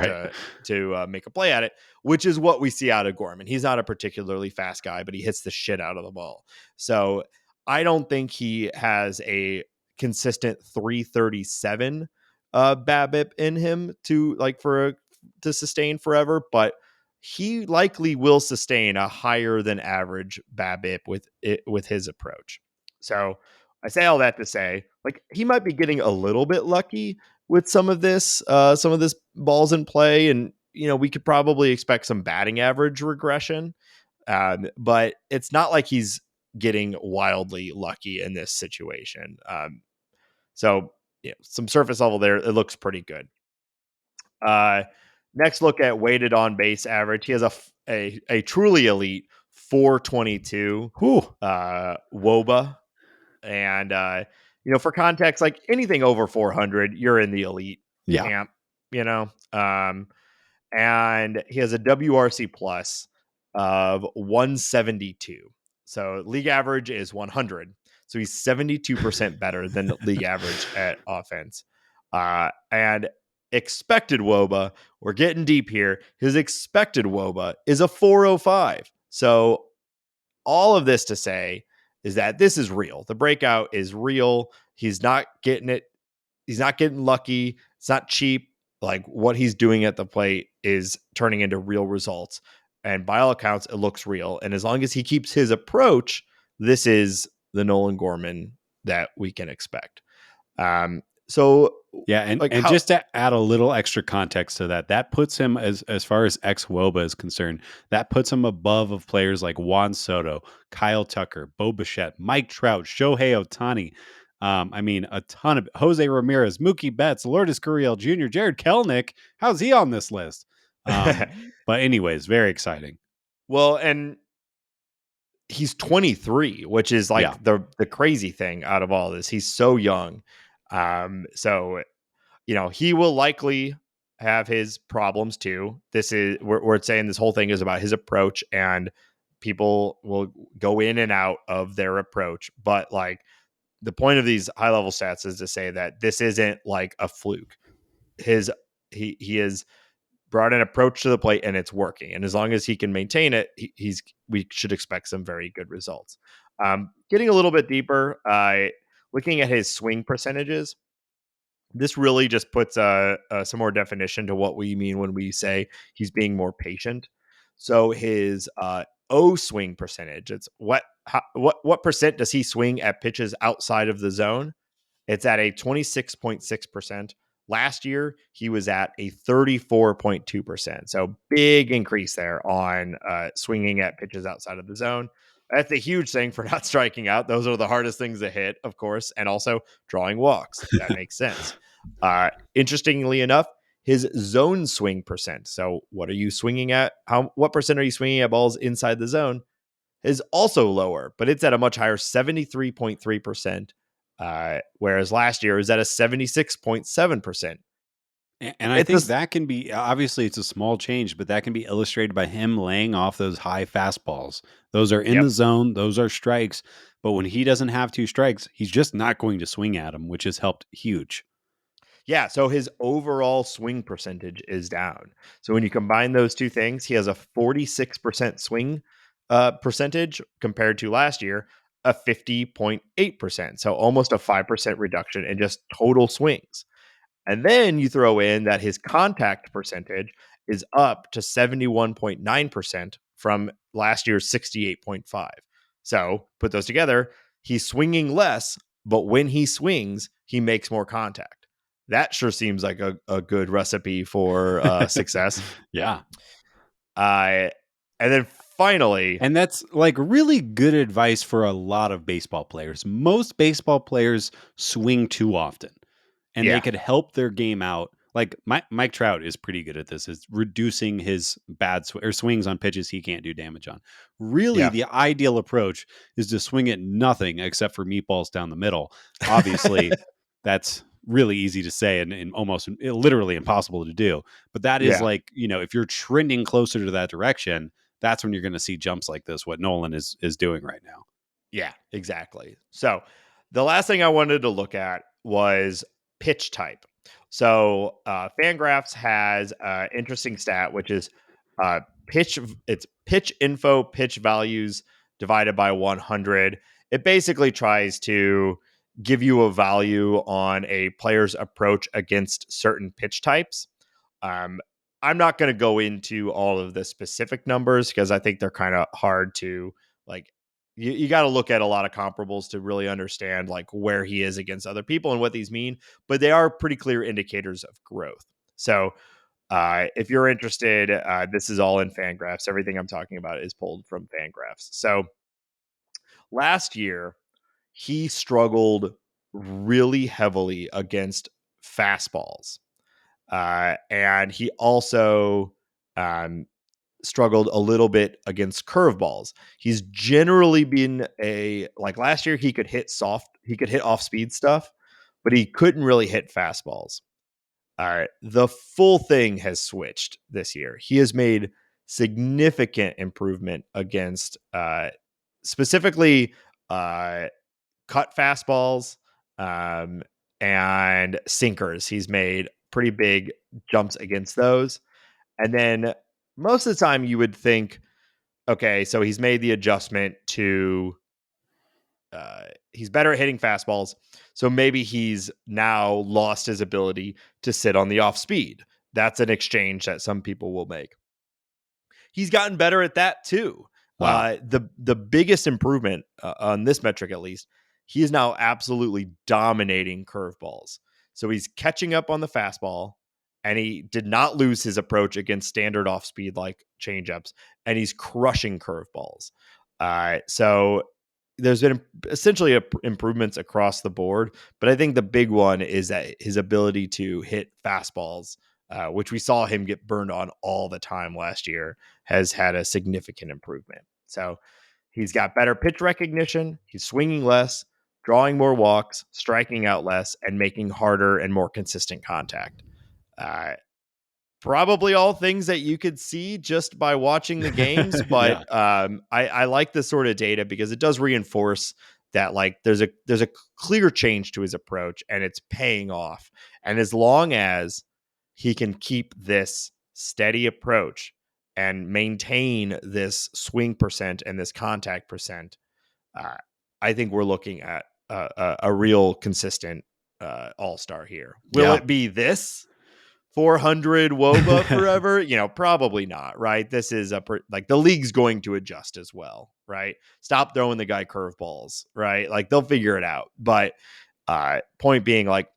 to make a play at it, which is what we see out of Gorman. He's not a particularly fast guy, but he hits the shit out of the ball. So I don't think he has a consistent 337 BABIP in him to sustain forever, but he likely will sustain a higher than average BABIP with his approach. So I say all that to say, like, he might be getting a little bit lucky with some of this balls in play, and we could probably expect some batting average regression, but it's not like he's getting wildly lucky in this situation. So some surface level there, it looks pretty good. Next, look at weighted on base average. He has a truly elite 422 WOBA, and for context, like anything over 400, you're in the elite camp. And he has a WRC plus of 172. So league average is 100. So he's 72% better than league average at offense. And expected WOBA, we're getting deep here. His expected WOBA is a 405. So all of this to say is that this is real. The breakout is real. He's not getting it. He's not getting lucky. It's not cheap. Like, what he's doing at the plate is turning into real results. And by all accounts, it looks real. And as long as he keeps his approach, this is the Nolan Gorman that we can expect. So yeah, and just to add a little extra context to that, that puts him, as far as ex-WOBA is concerned, that puts him above of players like Juan Soto, Kyle Tucker, Bo Bichette, Mike Trout, Shohei Ohtani. I mean, a ton of Jose Ramirez, Mookie Betts, Lourdes Gurriel Jr., Jared Kelenic. How's he on this list? But anyways, very exciting. Well, and he's 23, which is like the crazy thing out of all this. He's so young. So, he will likely have his problems too. This is, we're saying this whole thing is about his approach, and people will go in and out of their approach. But like, the point of these high level stats is to say that this isn't like a fluke. He has brought an approach to the plate, and it's working. And as long as he can maintain it, we should expect some very good results. Getting a little bit deeper, looking at his swing percentages, this really just puts some more definition to what we mean when we say he's being more patient. So his O swing percentage, it's what percent does he swing at pitches outside of the zone? It's at a 26.6%. Last year, he was at a 34.2%. So big increase there on swinging at pitches outside of the zone. That's a huge thing for not striking out. Those are the hardest things to hit, of course, and also drawing walks. That makes sense. Interestingly enough, his zone swing percent. So what are you swinging at? What percent are you swinging at balls inside the zone? Is also lower, but it's at a much higher 73.3%. Whereas last year it was at a 76.7%. And I think that can be, obviously it's a small change, but that can be illustrated by him laying off those high fastballs. Those are in the zone. Those are strikes. But when he doesn't have two strikes, he's just not going to swing at them, which has helped huge. Yeah. So his overall swing percentage is down. So when you combine those two things, he has a 46% swing percentage compared to last year, a 50.8%. So almost a 5% reduction in just total swings. And then you throw in that his contact percentage is up to 71.9% from last year's 68.5. So put those together, he's swinging less, but when he swings, he makes more contact. That sure seems like a good recipe for success. Yeah. And then finally, and that's like really good advice for a lot of baseball players. Most baseball players swing too often, and they could help their game out. Like Mike Trout is pretty good at this, is reducing his bad swings on pitches he can't do damage on. Really, the ideal approach is to swing at nothing except for meatballs down the middle. Obviously, that's really easy to say and almost literally impossible to do. But that is like, if you're trending closer to that direction, that's when you're going to see jumps like this, what Nolan is doing right now. Yeah, exactly. So the last thing I wanted to look at was pitch type. So Fangraphs has an interesting stat, which is it's pitch info, pitch values divided by 100. It basically tries to give you a value on a player's approach against certain pitch types. I'm not going to go into all of the specific numbers because I think they're kind of hard to like. You got to look at a lot of comparables to really understand like where he is against other people and what these mean. But they are pretty clear indicators of growth. So if you're interested, this is all in Fangraphs. Everything I'm talking about is pulled from Fangraphs. So last year, he struggled really heavily against fastballs. And he also um, struggled a little bit against curveballs. He's generally been like last year, he could hit off speed stuff, but he couldn't really hit fastballs. All right. The full thing has switched this year. He has made significant improvement against specifically cut fastballs um, and sinkers. He's made pretty big jumps against those. And then most of the time you would think, okay, so he's made the adjustment to he's better at hitting fastballs. So maybe he's now lost his ability to sit on the off speed. That's an exchange that some people will make. He's gotten better at that too. Wow. The biggest improvement on this metric, at least, he is now absolutely dominating curveballs. So he's catching up on the fastball, and he did not lose his approach against standard off speed like changeups, and he's crushing curveballs. So there's been essentially improvements across the board, but I think the big one is that his ability to hit fastballs, which we saw him get burned on all the time last year, has had a significant improvement. So he's got better pitch recognition. He's swinging less, drawing more walks, striking out less, and making harder and more consistent contact. Uh, Probably all things that you could see just by watching the games, but Yeah. I like this sort of data because it does reinforce that like there's a clear change to his approach and it's paying off. And as long as he can keep this steady approach and maintain this swing percent and this contact percent, I think we're looking at a real consistent all-star here. Will Yeah. it be this 400 WOBA forever? Probably not, right? This is like the league's going to adjust as well, right? Stop throwing the guy curveballs, right? Like they'll figure it out. But point being, like,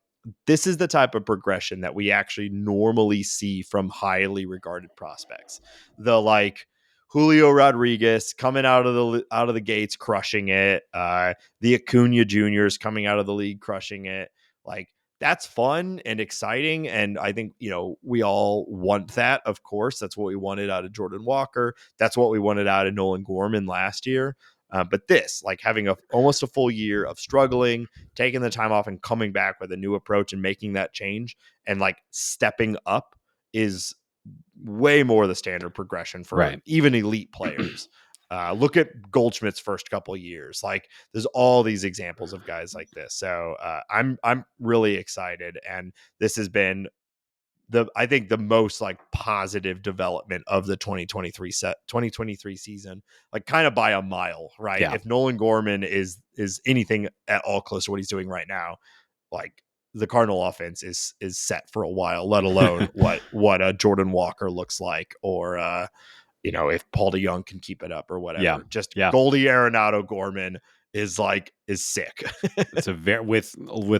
this is the type of progression that we actually normally see from highly regarded prospects. The like Julio Rodriguez coming out of the gates crushing it. The Acuna Juniors coming out of the league crushing it. Like that's fun and exciting. And I think, we all want that. Of course, that's what we wanted out of Jordan Walker. That's what we wanted out of Nolan Gorman last year. But this, like having almost a full year of struggling, taking the time off and coming back with a new approach and making that change and like stepping up is way more the standard progression for even elite players. Look at Goldschmidt's first couple of years. Like there's all these examples of guys like this. So I'm really excited. And this has been I think the most like positive development of the 2023 season, like kind of by a mile, right? Yeah. If Nolan Gorman is anything at all close to what he's doing right now, like the Cardinal offense is set for a while, let alone what a Jordan Walker looks like, or if Paul DeJong can keep it up or whatever. Yeah. Just Yeah. Goldie Arenado Gorman is sick. It's a with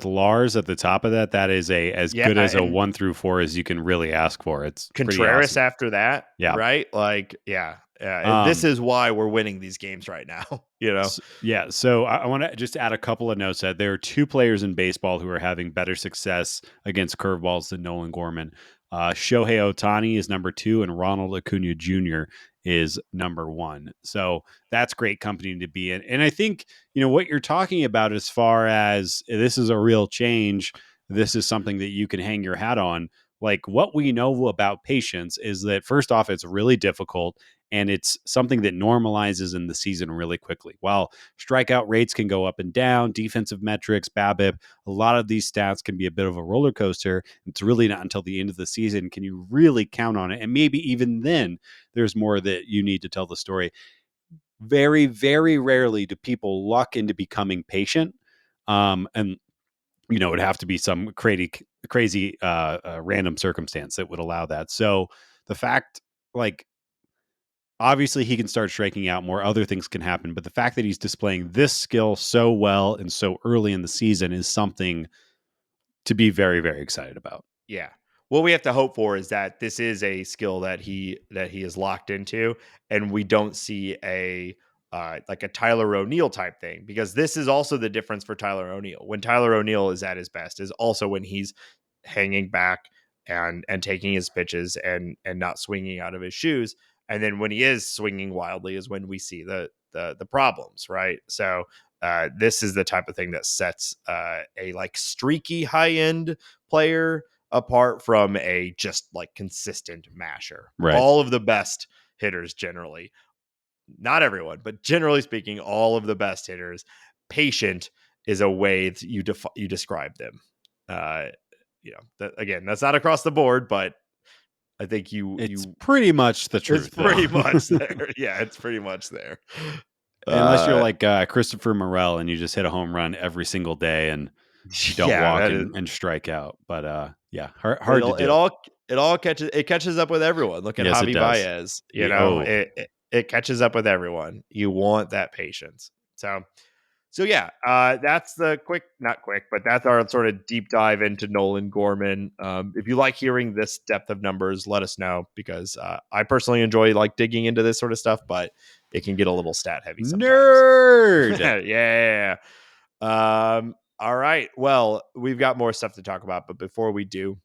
Lars at the top of that. That is as good as a 1 through 4 as you can really ask for. It's Contreras awesome. after that. Yeah. Right. Like, yeah. This is why we're winning these games right now. Yeah. So I want to just add a couple of notes that there are 2 players in baseball who are having better success against curveballs than Nolan Gorman. Shohei Ohtani is number 2 and Ronald Acuna Jr. is number 1. So that's great company to be in. And I think, what you're talking about as far as this is a real change, this is something that you can hang your hat on. Like what we know about patience is that first off, it's really difficult and it's something that normalizes in the season really quickly. While strikeout rates can go up and down, defensive metrics, BABIP, a lot of these stats can be a bit of a roller coaster. It's really not until the end of the season can you really count on it. And maybe even then, there's more that you need to tell the story. Very, very rarely do people luck into becoming patient. And it'd have to be some crazy random circumstance that would allow that. So the fact, like, obviously he can start striking out more, other things can happen, but the fact that he's displaying this skill so well and so early in the season is something to be very, very excited about. Yeah. What we have to hope for is that this is a skill that he is locked into, and we don't see a like a Tyler O'Neill type thing, because this is also the difference for Tyler O'Neill. When Tyler O'Neill is at his best is also when he's hanging back and taking his pitches and not swinging out of his shoes. And then when he is swinging wildly is when we see the problems, right? So this is the type of thing that sets a like streaky high end player apart from a just like consistent masher. Right. All of the best hitters generally, not everyone, but generally speaking, all of the best hitters, patient is a way that you describe them. Again, that's not across the board, but I think it's pretty much the truth. It's pretty much there. Yeah, it's pretty much there. Unless you're like Christopher Morel and you just hit a home run every single day and you don't walk and strike out. But hard to do. It all catches up with everyone. Look at Javi Baez. It catches up with everyone. You want that patience. So yeah, that's that's our sort of deep dive into Nolan Gorman. If you like hearing this depth of numbers, let us know, because I personally enjoy like digging into this sort of stuff, but it can get a little stat heavy sometimes. Nerd. Yeah. All right. Well, we've got more stuff to talk about, but before we do,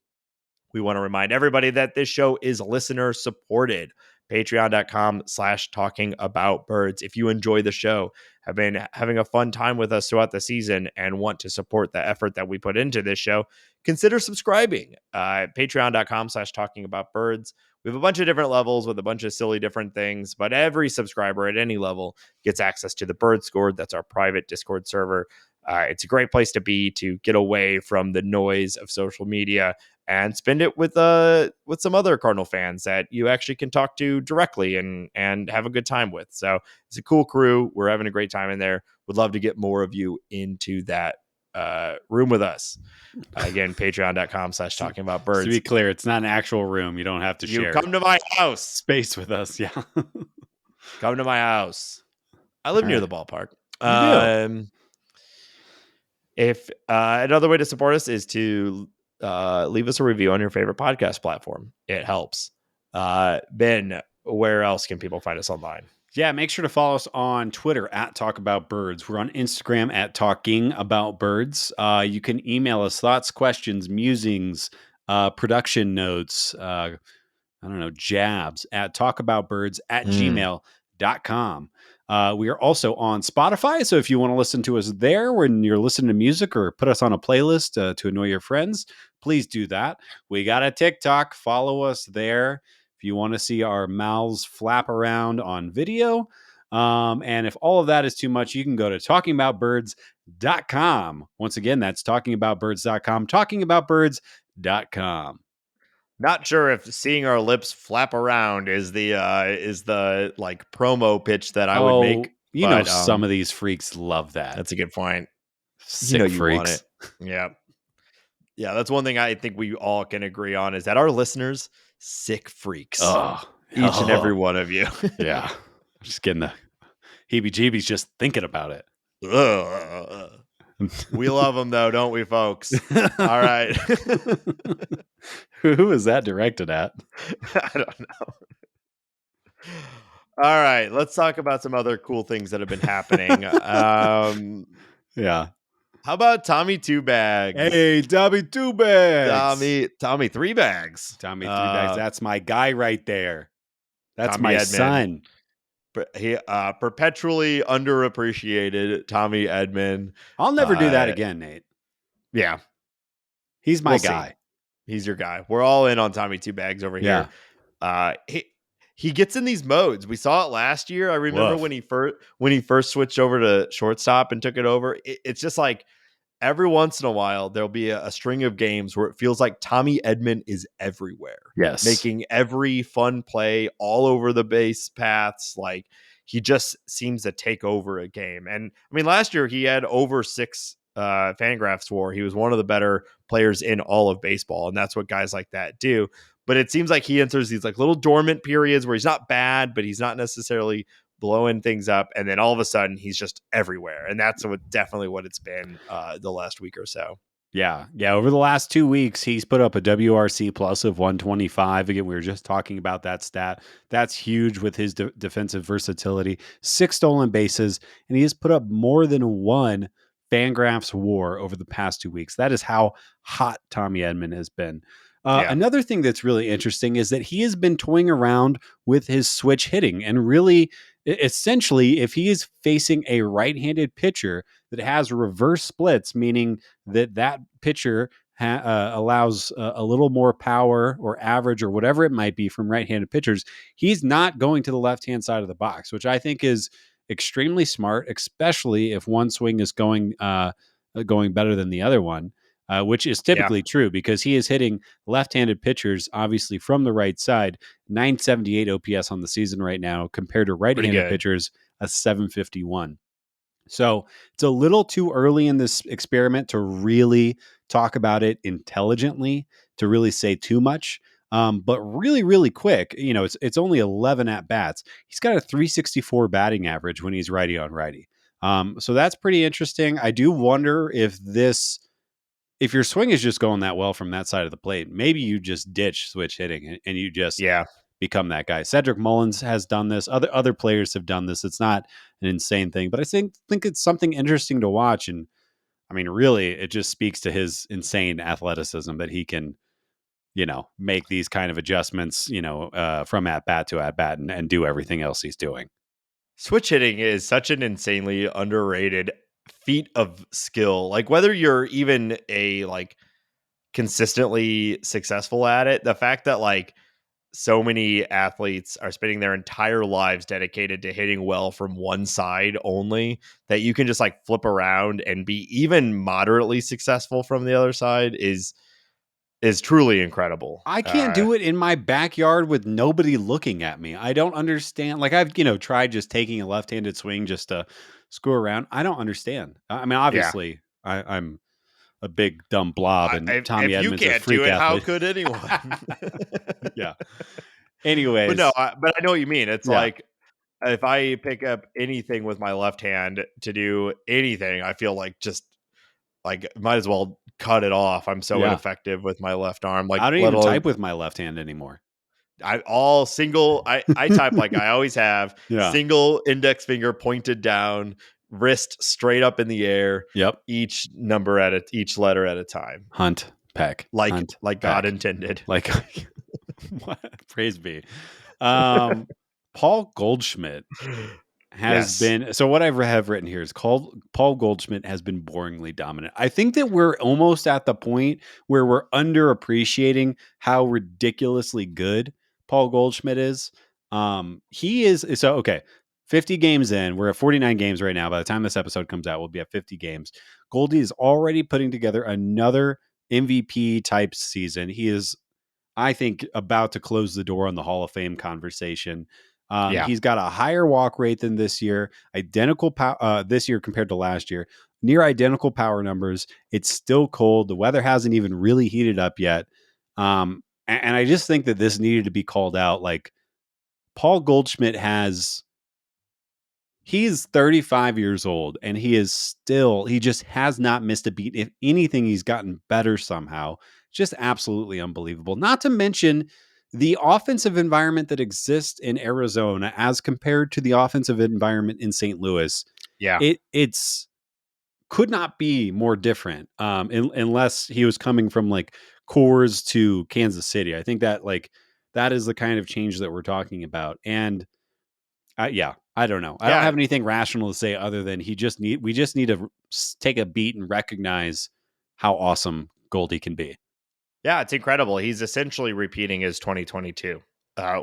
we want to remind everybody that this show is listener supported. Patreon.com/talkingaboutbirds. If you enjoy the show, have been having a fun time with us throughout the season, and want to support the effort that we put into this show, consider subscribing. Patreon.com/talkingaboutbirds. We have a bunch of different levels with a bunch of silly different things, but every subscriber at any level gets access to the Bird Scored. That's our private Discord server. It's a great place to be, to get away from the noise of social media and spend it with some other Cardinal fans that you actually can talk to directly and have a good time with. So it's a cool crew. We're having a great time in there. Would love to get more of you into that room with us. Again, patreon.com/talkingaboutbirds. To be clear, it's not an actual room. You don't have to share. You come to my house. Space with us. Yeah. Come to my house. I live near the ballpark. You do. If another way to support us is to leave us a review on your favorite podcast platform. It helps. Ben, where else can people find us online? Yeah, make sure to follow us on Twitter @TalkAboutBirds. We're on Instagram @TalkingAboutBirds. You can email us thoughts, questions, musings, production notes, jabs at talkaboutbirds@gmail.com. We are also on Spotify, so if you want to listen to us there when you're listening to music, or put us on a playlist to annoy your friends, please do that. We got a TikTok. Follow us there if you want to see our mouths flap around on video. And if all of that is too much, you can go to talkingaboutbirds.com. Once again, that's talkingaboutbirds.com, talkingaboutbirds.com. Not sure if seeing our lips flap around is the like promo pitch that I would make. Some of these freaks love that. That's a good point. Sick freaks. Want it. Yeah. Yeah, that's one thing I think we all can agree on, is that our listeners, sick freaks. Each and every one of you. Yeah. I'm just getting the heebie-jeebies just thinking about it. We love them, though, don't we, folks? All right. Who is that directed at? I don't know. All right, let's talk about some other cool things that have been happening. Yeah. How about Tommy Two Bags? Hey, Tommy Two Bags. Tommy Three Bags. Tommy Three Bags. That's my guy right there. That's Tommy my Edman. Son. He perpetually underappreciated Tommy Edman. I'll never do that again, Nate. Yeah. He's my guy. See. He's your guy. We're all in on Tommy Two Bags over here. He gets in these modes. We saw it last year. I remember when he first switched over to shortstop and took it over. It's just like every once in a while there'll be a string of games where it feels like Tommy Edman is everywhere. Yes, making every fun play all over the base paths. Like, he just seems to take over a game. And I mean, last year he had over 6 Fangraphs swore he was one of the better players in all of baseball, and that's what guys like that do. but it seems like he enters these like little dormant periods where he's not bad, but he's not necessarily blowing things up, and then all of a sudden he's just everywhere, and that's definitely what it's been the last week or so. Yeah. Over the last 2 weeks, he's put up a WRC plus of 125. Again, we were just talking about that stat. That's huge with his defensive versatility. 6 stolen bases, and he has put up more than one Fangraphs WAR over the past 2 weeks. That is how hot Tommy Edman has been. Another thing that's really interesting is that he has been toying around with his switch hitting, and really, essentially, if he is facing a right-handed pitcher that has reverse splits, meaning that pitcher allows a little more power or average or whatever it might be from right-handed pitchers, he's not going to the left-hand side of the box, which I think is extremely smart, especially if one swing is going better than the other one, which is typically true because he is hitting left-handed pitchers, obviously from the right side. 978 OPS on the season right now compared to right-handed pitchers, a 751. So it's a little too early in this experiment to really talk about it intelligently, to really say too much. But really, really quick, it's only 11 at bats. He's got a 364 batting average when he's righty on righty. So that's pretty interesting. I do wonder if your swing is just going that well from that side of the plate, maybe you just ditch switch hitting and you just become that guy. Cedric Mullins has done this. Other players have done this. It's not an insane thing, but I think it's something interesting to watch. And I mean, really, it just speaks to his insane athleticism that he can, make these kind of adjustments, from at bat to at bat and do everything else he's doing. Switch hitting is such an insanely underrated feat of skill. Like whether you're even a consistently successful at it, the fact that so many athletes are spending their entire lives dedicated to hitting well from one side only, that you can just flip around and be even moderately successful from the other side is truly incredible. I can't do it in my backyard with nobody looking at me. I don't understand. I've, tried just taking a left-handed swing just to screw around. I don't understand. I mean, obviously I'm a big dumb blob, and Tommy Edman's a freak athlete. How could anyone? Yeah. Anyways, but no, but I know what you mean. It's if I pick up anything with my left hand to do anything, I feel might as well cut it off. I'm so ineffective with my left arm. I don't even type with my left hand anymore. I type like I always have. Single index finger pointed down, wrist straight up in the air. Yep. Each letter at a time. Hunt, peck. Like God intended. What? Praise be. Paul Goldschmidt has been, so what I have written here is called Paul Goldschmidt has been boringly dominant. I think that we're almost at the point where we're underappreciating how ridiculously good Paul Goldschmidt is. He is, so okay, 50 games in, we're at 49 games right now. By the time this episode comes out, we'll be at 50 games. Goldie is already putting together another MVP type season. He is, I think, about to close the door on the Hall of Fame conversation. He's got a higher walk rate than this year, identical this year compared to last year, near identical power numbers. It's still cold. The weather hasn't even really heated up yet. And I just think that this needed to be called out. Paul Goldschmidt he's 35 years old and he just has not missed a beat. If anything, he's gotten better somehow. Just absolutely unbelievable. Not to mention the offensive environment that exists in Arizona as compared to the offensive environment in St. Louis. Yeah. It's could not be more different. Unless he was coming from Coors to Kansas City. I think that that is the kind of change that we're talking about. And I don't know. I don't have anything rational to say other than we just need to take a beat and recognize how awesome Goldie can be. Yeah, it's incredible. He's essentially repeating his 2022,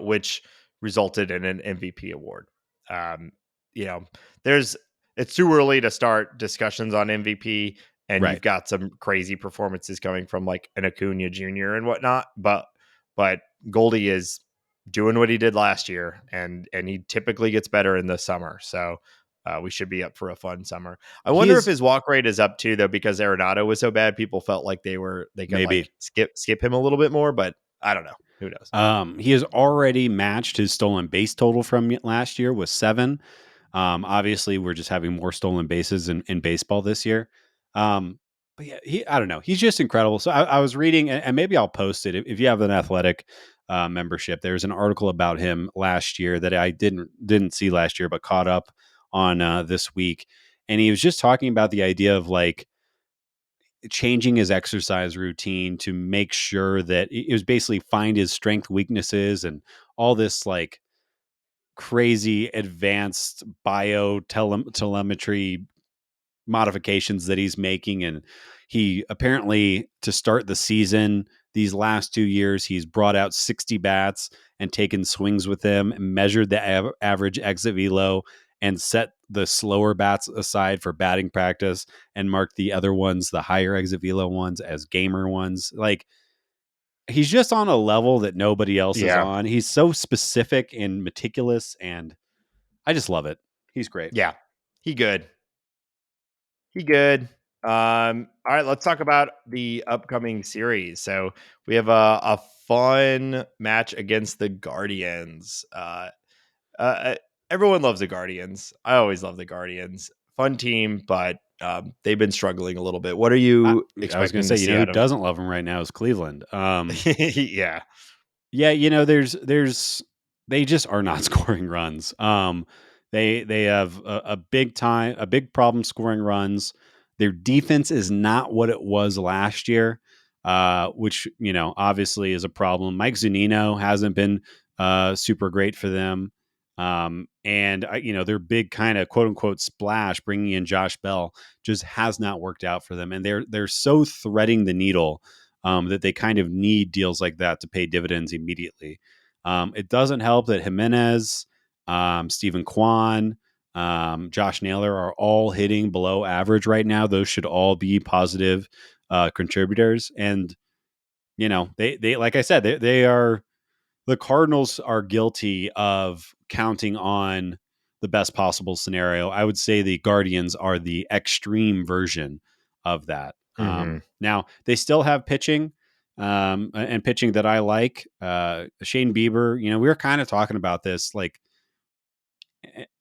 which resulted in an MVP award. It's too early to start discussions on MVP, and you've got some crazy performances coming from an Acuna Jr. and whatnot. But Goldie is doing what he did last year, and he typically gets better in the summer. So we should be up for a fun summer. I wonder if his walk rate is up too, though, because Arenado was so bad. People felt like they could maybe skip him a little bit more, but I don't know. Who knows? He has already matched his stolen base total from last year with 7. Obviously, we're just having more stolen bases in baseball this year. But yeah, I don't know. He's just incredible. So I was reading, and maybe I'll post it if you have an Athletic membership. There's an article about him last year that I didn't see last year, but caught up on this week. And he was just talking about the idea of like changing his exercise routine to make sure that it was basically find his strength, weaknesses, and all this like crazy advanced telemetry modifications that he's making. And he apparently, to start the season, these last 2 years, he's brought out 60 bats and taken swings with them and measured the average exit velo and set the slower bats aside for batting practice and marked the other ones, the higher exit velo ones, as gamer ones. Like, he's just on a level that nobody else is Yeah. on. He's so specific and meticulous, and I just love it. He's great. Yeah. He good. All right, let's talk about the upcoming series. So we have a fun match against the Guardians. Uh, Everyone loves the Guardians. I always love the Guardians. Fun team, but they've been struggling a little bit. What are you I was going to expecting say, to see who out of? doesn't love him right now is Cleveland. Yeah, Yeah, there's they just are not scoring runs. They have a big problem scoring runs. Their defense is not what it was last year, which obviously is a problem. Mike Zunino hasn't been super great for them, and their big kind of quote unquote splash bringing in Josh Bell just has not worked out for them, and they're so threading the needle that they kind of need deals like that to pay dividends immediately. It doesn't help that Jimenez, Stephen Kwan, Josh Naylor are all hitting below average right now. Those should all be positive contributors. And, they like I said, the Cardinals are guilty of counting on the best possible scenario. I would say the Guardians are the extreme version of that. mm-hmm. Now they still have pitching, and pitching that I like. Shane Bieber, we were kind of talking about this. Like,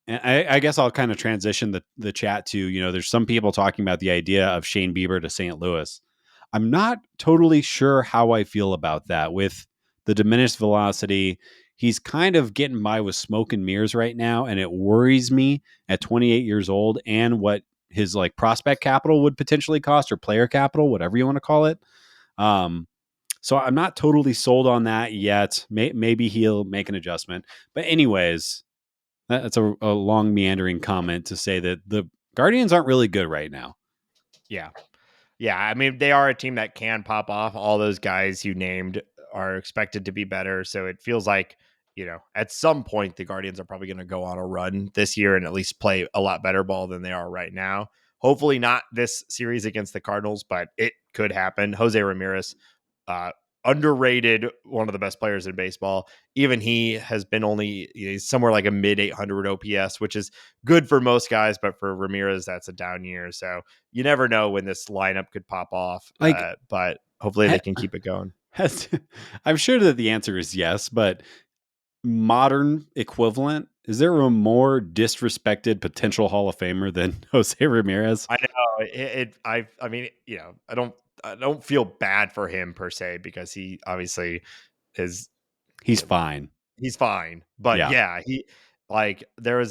I guess I'll kind of transition the chat to, there's some people talking about the idea of Shane Bieber to St. Louis. I'm not totally sure how I feel about that with the diminished velocity. He's kind of getting by with smoke and mirrors right now, and it worries me at 28 years old and what his like prospect capital would potentially cost, or player capital, whatever you want to call it. So I'm not totally sold on that yet. Maybe he'll make an adjustment. But anyways, that's a long meandering comment to say that the Guardians aren't really good right now. Yeah. Yeah, I mean, they are a team that can pop off. All those guys you named are expected to be better. So it feels like, at some point, the Guardians are probably going to go on a run this year and at least play a lot better ball than they are right now. Hopefully not this series against the Cardinals, but it could happen. Jose Ramirez, underrated, one of the best players in baseball. Even he has been he's somewhere like a mid 800 OPS, which is good for most guys, but for Ramirez, that's a down year. So you never know when this lineup could pop off, but hopefully they can keep it going. I'm sure that the answer is yes, but modern equivalent, is there a more disrespected potential Hall of Famer than Jose Ramirez? I know I mean, I don't feel bad for him per se, because he obviously is, he's fine. He's fine. But yeah, he there was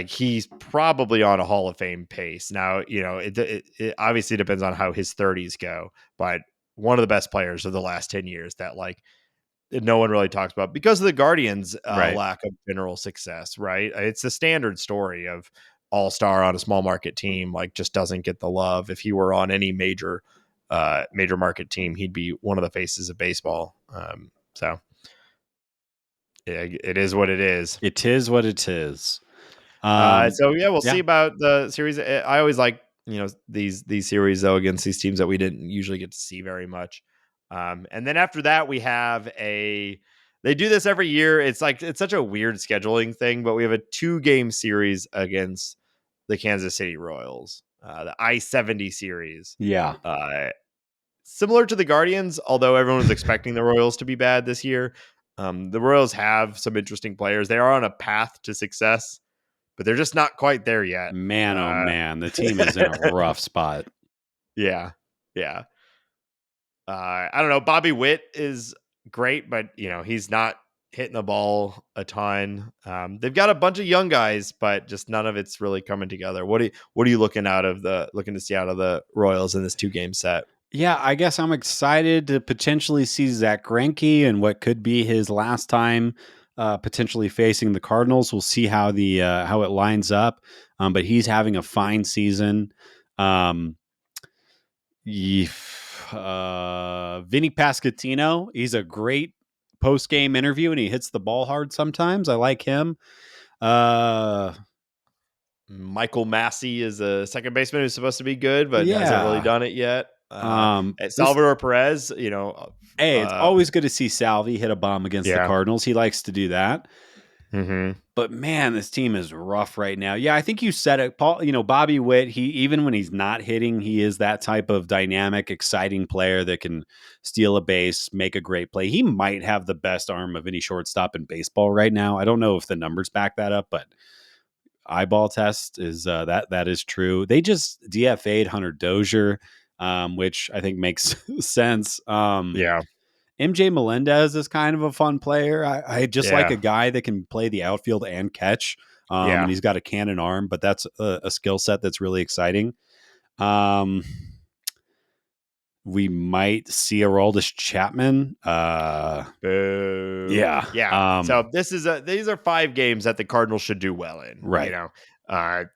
he's probably on a Hall of Fame pace. Now, it obviously depends on how his 30s go, but one of the best players of the last 10 years that no one really talks about because of the Guardians' Right. lack of general success, right? It's the standard story of all-star on a small market team, just doesn't get the love. If he were on any major market team, he'd be one of the faces of baseball. So it is what it is. It is what it is. So yeah, we'll see about the series. I always like, these series though against these teams that we didn't usually get to see very much. And then after that, we have they do this every year. It's such a weird scheduling thing, but we have a 2-game series against the Kansas City Royals, the I-70 series. Yeah. similar to the Guardians, although everyone was expecting the Royals to be bad this year. The Royals have some interesting players. They are on a path to success, but they're just not quite there yet. Man, oh man, the team is in a rough spot. Yeah. I don't know. Bobby Witt is great, but he's not hitting the ball a ton. They've got a bunch of young guys, but just none of it's really coming together. What are you looking to see out of the Royals in this 2-game set? Yeah, I guess I'm excited to potentially see Zach Greinke and what could be his last time potentially facing the Cardinals. We'll see how how it lines up. But he's having a fine season. Vinny Pasquantino, he's a great post-game interview and he hits the ball hard sometimes. I like him. Michael Massey is a second baseman who's supposed to be good, but hasn't really done it yet. Salvador Perez, hey, it's always good to see Salvi hit a bomb against the Cardinals. He likes to do that. Mm-hmm. But man, this team is rough right now. Yeah, I think you said it, Paul. Bobby Witt, he, even when he's not hitting, he is that type of dynamic, exciting player that can steal a base, make a great play. He might have the best arm of any shortstop in baseball right now. I don't know if the numbers back that up, but eyeball test is that is true. They just DFA'd Hunter Dozier, which I think makes sense. MJ Melendez is kind of a fun player. I just like a guy that can play the outfield and catch. And he's got a cannon arm, but that's a skill set that's really exciting. We might see Aroldis Chapman. Boo. Yeah. So these are 5 games that the Cardinals should do well in. Right.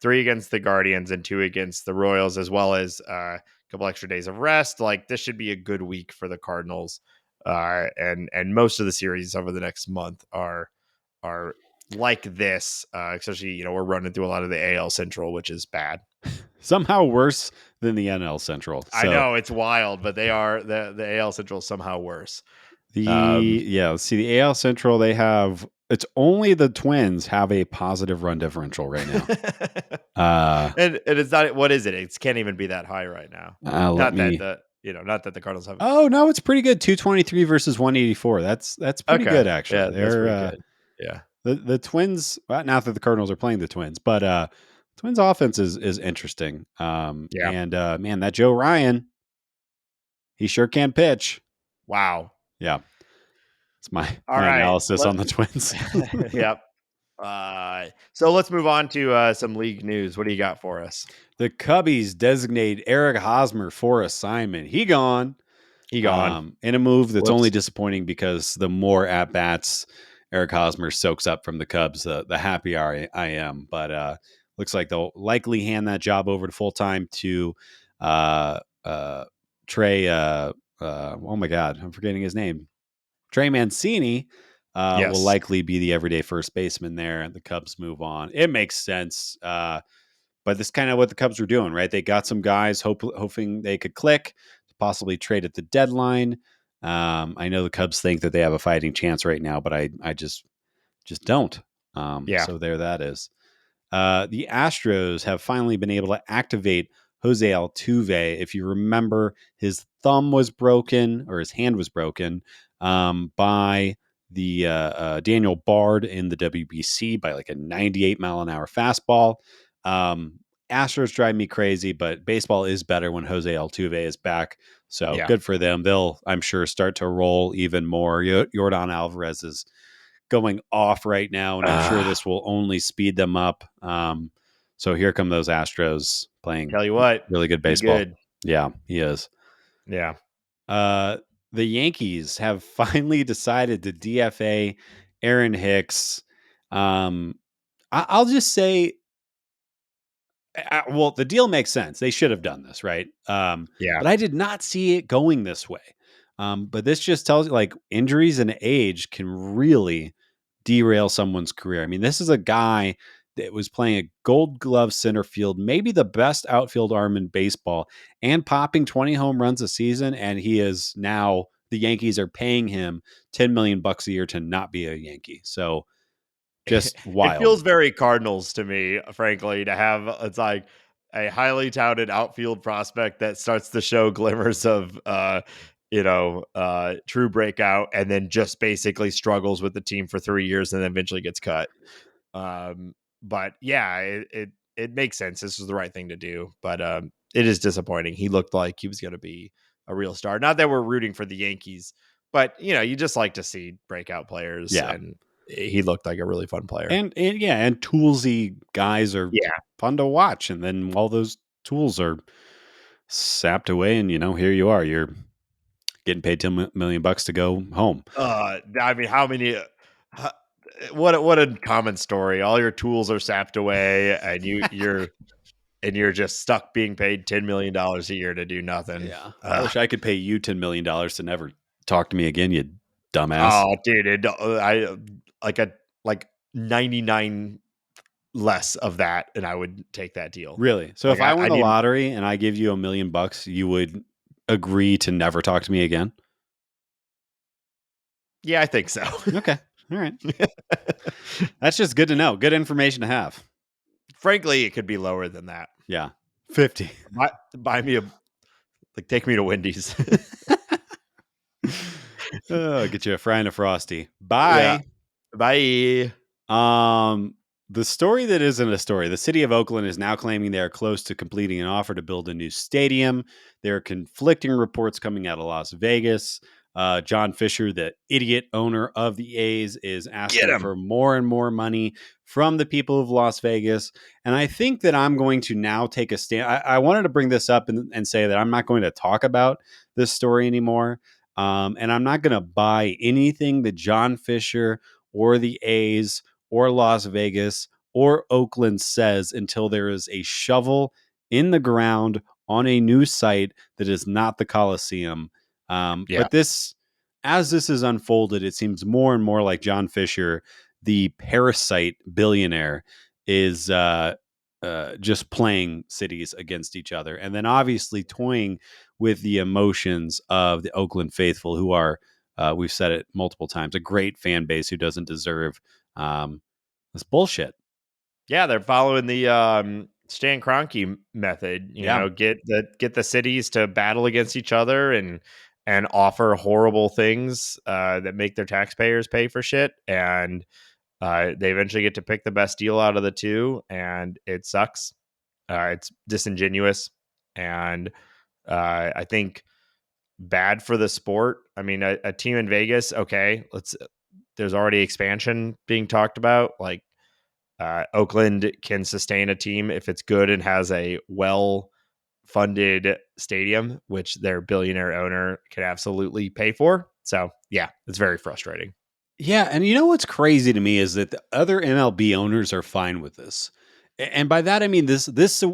3 against the Guardians and 2 against the Royals, as well as a couple extra days of rest. Like, this should be a good week for the Cardinals. And most of the series over the next month are like this, especially, we're running through a lot of the AL Central, which is bad. Somehow worse than the NL Central. So. I know, it's wild, but they are the AL Central is somehow worse. Let's see, the AL Central, it's only the Twins have a positive run differential right now. And it's not, what is it? It can't even be that high right now. Not that the Cardinals have. Oh no, it's pretty good. 223 versus 184. That's pretty good actually. Yeah, that's pretty good. Yeah. The Twins, well, not that the Cardinals are playing the Twins, but Twins offense is interesting. And man, that Joe Ryan, he sure can pitch. Wow. Yeah. It's my analysis on the Twins. Yep. So let's move on to some league news. What do you got for us? The Cubbies designate Eric Hosmer for assignment. He gone. In a move that's only disappointing because the more at-bats Eric Hosmer soaks up from the Cubs, the happier I am. But looks like they'll likely hand that job over to full-time to Trey. Oh my God, I'm forgetting his name. Trey Mancini will likely be the everyday first baseman there, and the Cubs move on. It makes sense. But this is kind of what the Cubs were doing, right? They got some guys hoping they could click, possibly trade at the deadline. I know the Cubs think that they have a fighting chance right now, but I just don't. So there that is. The Astros have finally been able to activate Jose Altuve. If you remember, his thumb was broken, or his hand was broken by the Daniel Bard in the WBC by like a 98 mile an hour fastball. Astros drive me crazy, but baseball is better when Jose Altuve is back. So good for them. They'll, I'm sure, start to roll even more. Yordan Alvarez is going off right now, and I'm sure this will only speed them up. So here come those Astros playing. Tell you what, really good baseball. Good. Yeah, he is. Yeah. The Yankees have finally decided to DFA Aaron Hicks. I'll just say, well, the deal makes sense. They should have done this, right? But I did not see it going this way. But this just tells you, like, injuries and age can really derail someone's career. I mean, this is a guy that was playing a Gold Glove center field, maybe the best outfield arm in baseball, and popping 20 home runs a season. And he is now, the Yankees are paying him $10 million a year to not be a Yankee. So just wild. It feels very Cardinals to me, frankly, to have, it's like, a highly touted outfield prospect that starts to show glimmers of true breakout, and then just basically struggles with the team for 3 years and then eventually gets cut. But yeah, it makes sense. This was the right thing to do, but it is disappointing. He looked like he was going to be a real star. Not that we're rooting for the Yankees, but you just like to see breakout players, and he looked like a really fun player. And toolsy guys are fun to watch. And then all those tools are sapped away, and here you are. You're getting paid $10 million to go home. I mean, how many? What a common story. All your tools are sapped away, and you're just stuck being paid $10 million a year to do nothing. Yeah, I wish I could pay you $10 million to never talk to me again, you dumbass. Oh, dude, I like 99 less of that, and I would take that deal. Really? So if I win the lottery and I give you $1 million, you would agree to never talk to me again? Yeah, I think so. Okay. All right. That's just good to know. Good information to have. Frankly, it could be lower than that. Yeah. 50. Buy me take me to Wendy's. Get you a fry and a Frosty. Bye. Yeah. Bye. The story that isn't a story. The city of Oakland is now claiming they are close to completing an offer to build a new stadium. There are conflicting reports coming out of Las Vegas. John Fisher, the idiot owner of the A's, is asking for more and more money from the people of Las Vegas. And I think that I'm going to now take a stand. I wanted to bring this up and say that I'm not going to talk about this story anymore. And I'm not going to buy anything that John Fisher or the A's or Las Vegas or Oakland says until there is a shovel in the ground on a new site that is not the Coliseum. But as this is unfolded, it seems more and more like John Fisher, the parasite billionaire, is just playing cities against each other. And then obviously toying with the emotions of the Oakland faithful, who are, we've said it multiple times, a great fan base who doesn't deserve this bullshit. Yeah, they're following the Stan Kroenke method. Get the cities to battle against each other and offer horrible things that make their taxpayers pay for shit, and they eventually get to pick the best deal out of the two, and it sucks. It's disingenuous, and I think bad for the sport. I mean, a team in Vegas, okay, there's already expansion being talked about. Like, Oakland can sustain a team if it's good and has a well-funded stadium, which their billionaire owner can absolutely pay for. So, yeah, it's very frustrating. Yeah, and what's crazy to me is that the other MLB owners are fine with this. And by that, I mean this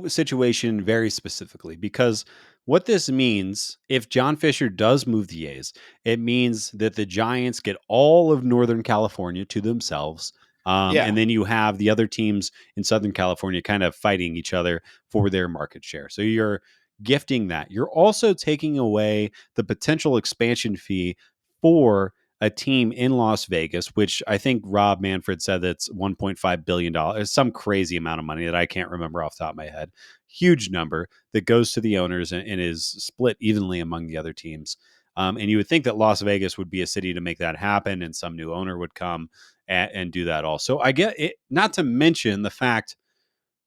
situation very specifically, because what this means, if John Fisher does move the A's, it means that the Giants get all of Northern California to themselves. And then you have the other teams in Southern California kind of fighting each other for their market share. So you're gifting that. You're also taking away the potential expansion fee for a team in Las Vegas, which I think Rob Manfred said that's $1.5 billion, some crazy amount of money that I can't remember off the top of my head. Huge number that goes to the owners and is split evenly among the other teams. And you would think that Las Vegas would be a city to make that happen, and some new owner would come and do that also. I get it, not to mention the fact,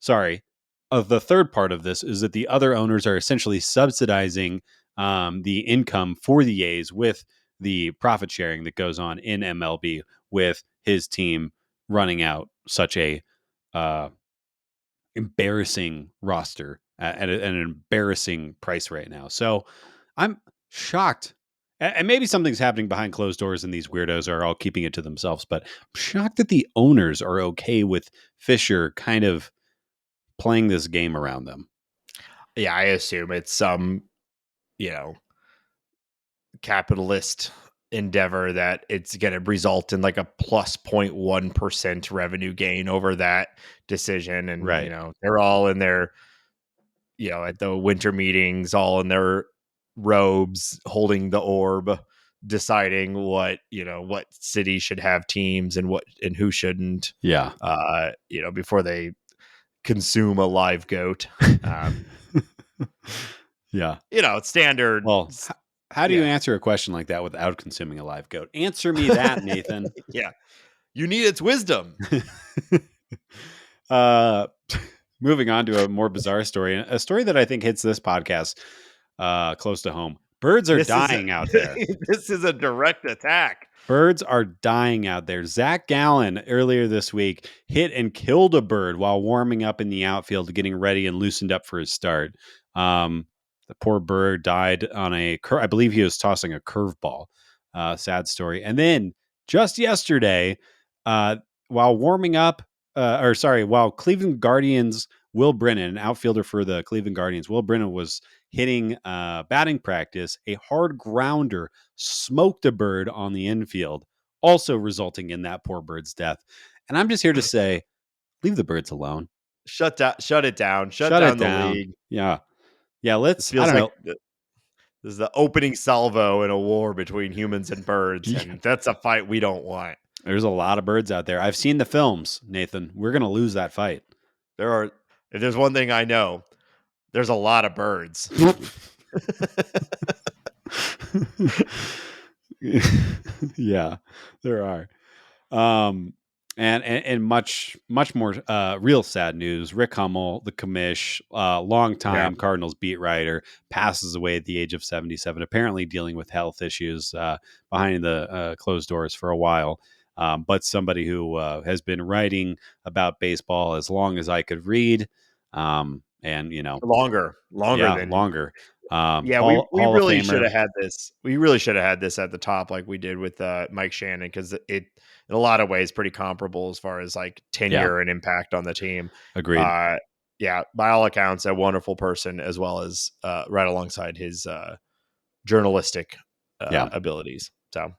of the third part of this is that the other owners are essentially subsidizing the income for the A's with the profit sharing that goes on in MLB with his team running out such a embarrassing roster at an embarrassing price right now. So I'm shocked. And maybe something's happening behind closed doors and these weirdos are all keeping it to themselves, but I'm shocked that the owners are okay with Fisher kind of playing this game around them. Yeah, I assume it's some, capitalist endeavor that it's going to result in like a plus 0.1% revenue gain over that decision. And, they're all in their, at the winter meetings, all in their robes, holding the orb, deciding what city should have teams and who shouldn't. Yeah. Before they consume a live goat. Yeah. It's standard. Well, how do you answer a question like that without consuming a live goat? Answer me that, Nathan. Yeah. You need its wisdom. Moving on to a more bizarre story, a story that I think hits this podcast close to home. Birds are dying out there. This is a direct attack. Birds are dying out there. Zach Gallen earlier this week hit and killed a bird while warming up in the outfield, getting ready and loosened up for his start. The poor bird died on I believe he was tossing a curveball. Sad story. And then just yesterday, while warming up, while Cleveland Guardians Will Brennan, an outfielder for the Cleveland Guardians, Will Brennan was hitting batting practice. A hard grounder smoked a bird on the infield, also resulting in that poor bird's death. And I'm just here to say, leave the birds alone. Shut it down. Shut down the league. Yeah. Let's. Feels like this is the opening salvo in a war between humans and birds, and that's a fight we don't want. There's a lot of birds out there. I've seen the films, Nathan. We're going to lose that fight. If there's one thing I know, there's a lot of birds. Yeah, there are. And much more real sad news. Rick Hummel, the commish, longtime Cardinals beat writer, passes away at the age of 77, apparently dealing with health issues behind the closed doors for a while. But somebody who has been writing about baseball as long as I could read. And longer. We really should have had this. We really should have had this at the top, like we did with Mike Shannon, because it, in a lot of ways, pretty comparable as far as like tenure and impact on the team. Agreed. By all accounts, a wonderful person, as well as right alongside his journalistic abilities. So,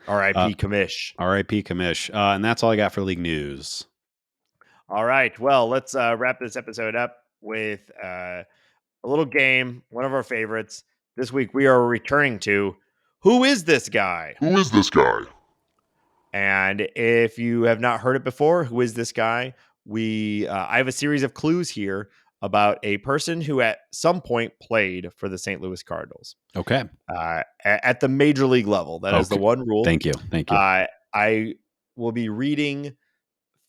R.I.P. Commish. R.I.P. Commish. And that's all I got for league news. All right. Well, let's wrap this episode up with a little game, one of our favorites. This week we are returning to Who Is This Guy? Who is this guy? And if you have not heard it before, Who Is This Guy? I have a series of clues here about a person who at some point played for the St. Louis Cardinals. Okay. At the major league level. That is the one rule. Thank you. I will be reading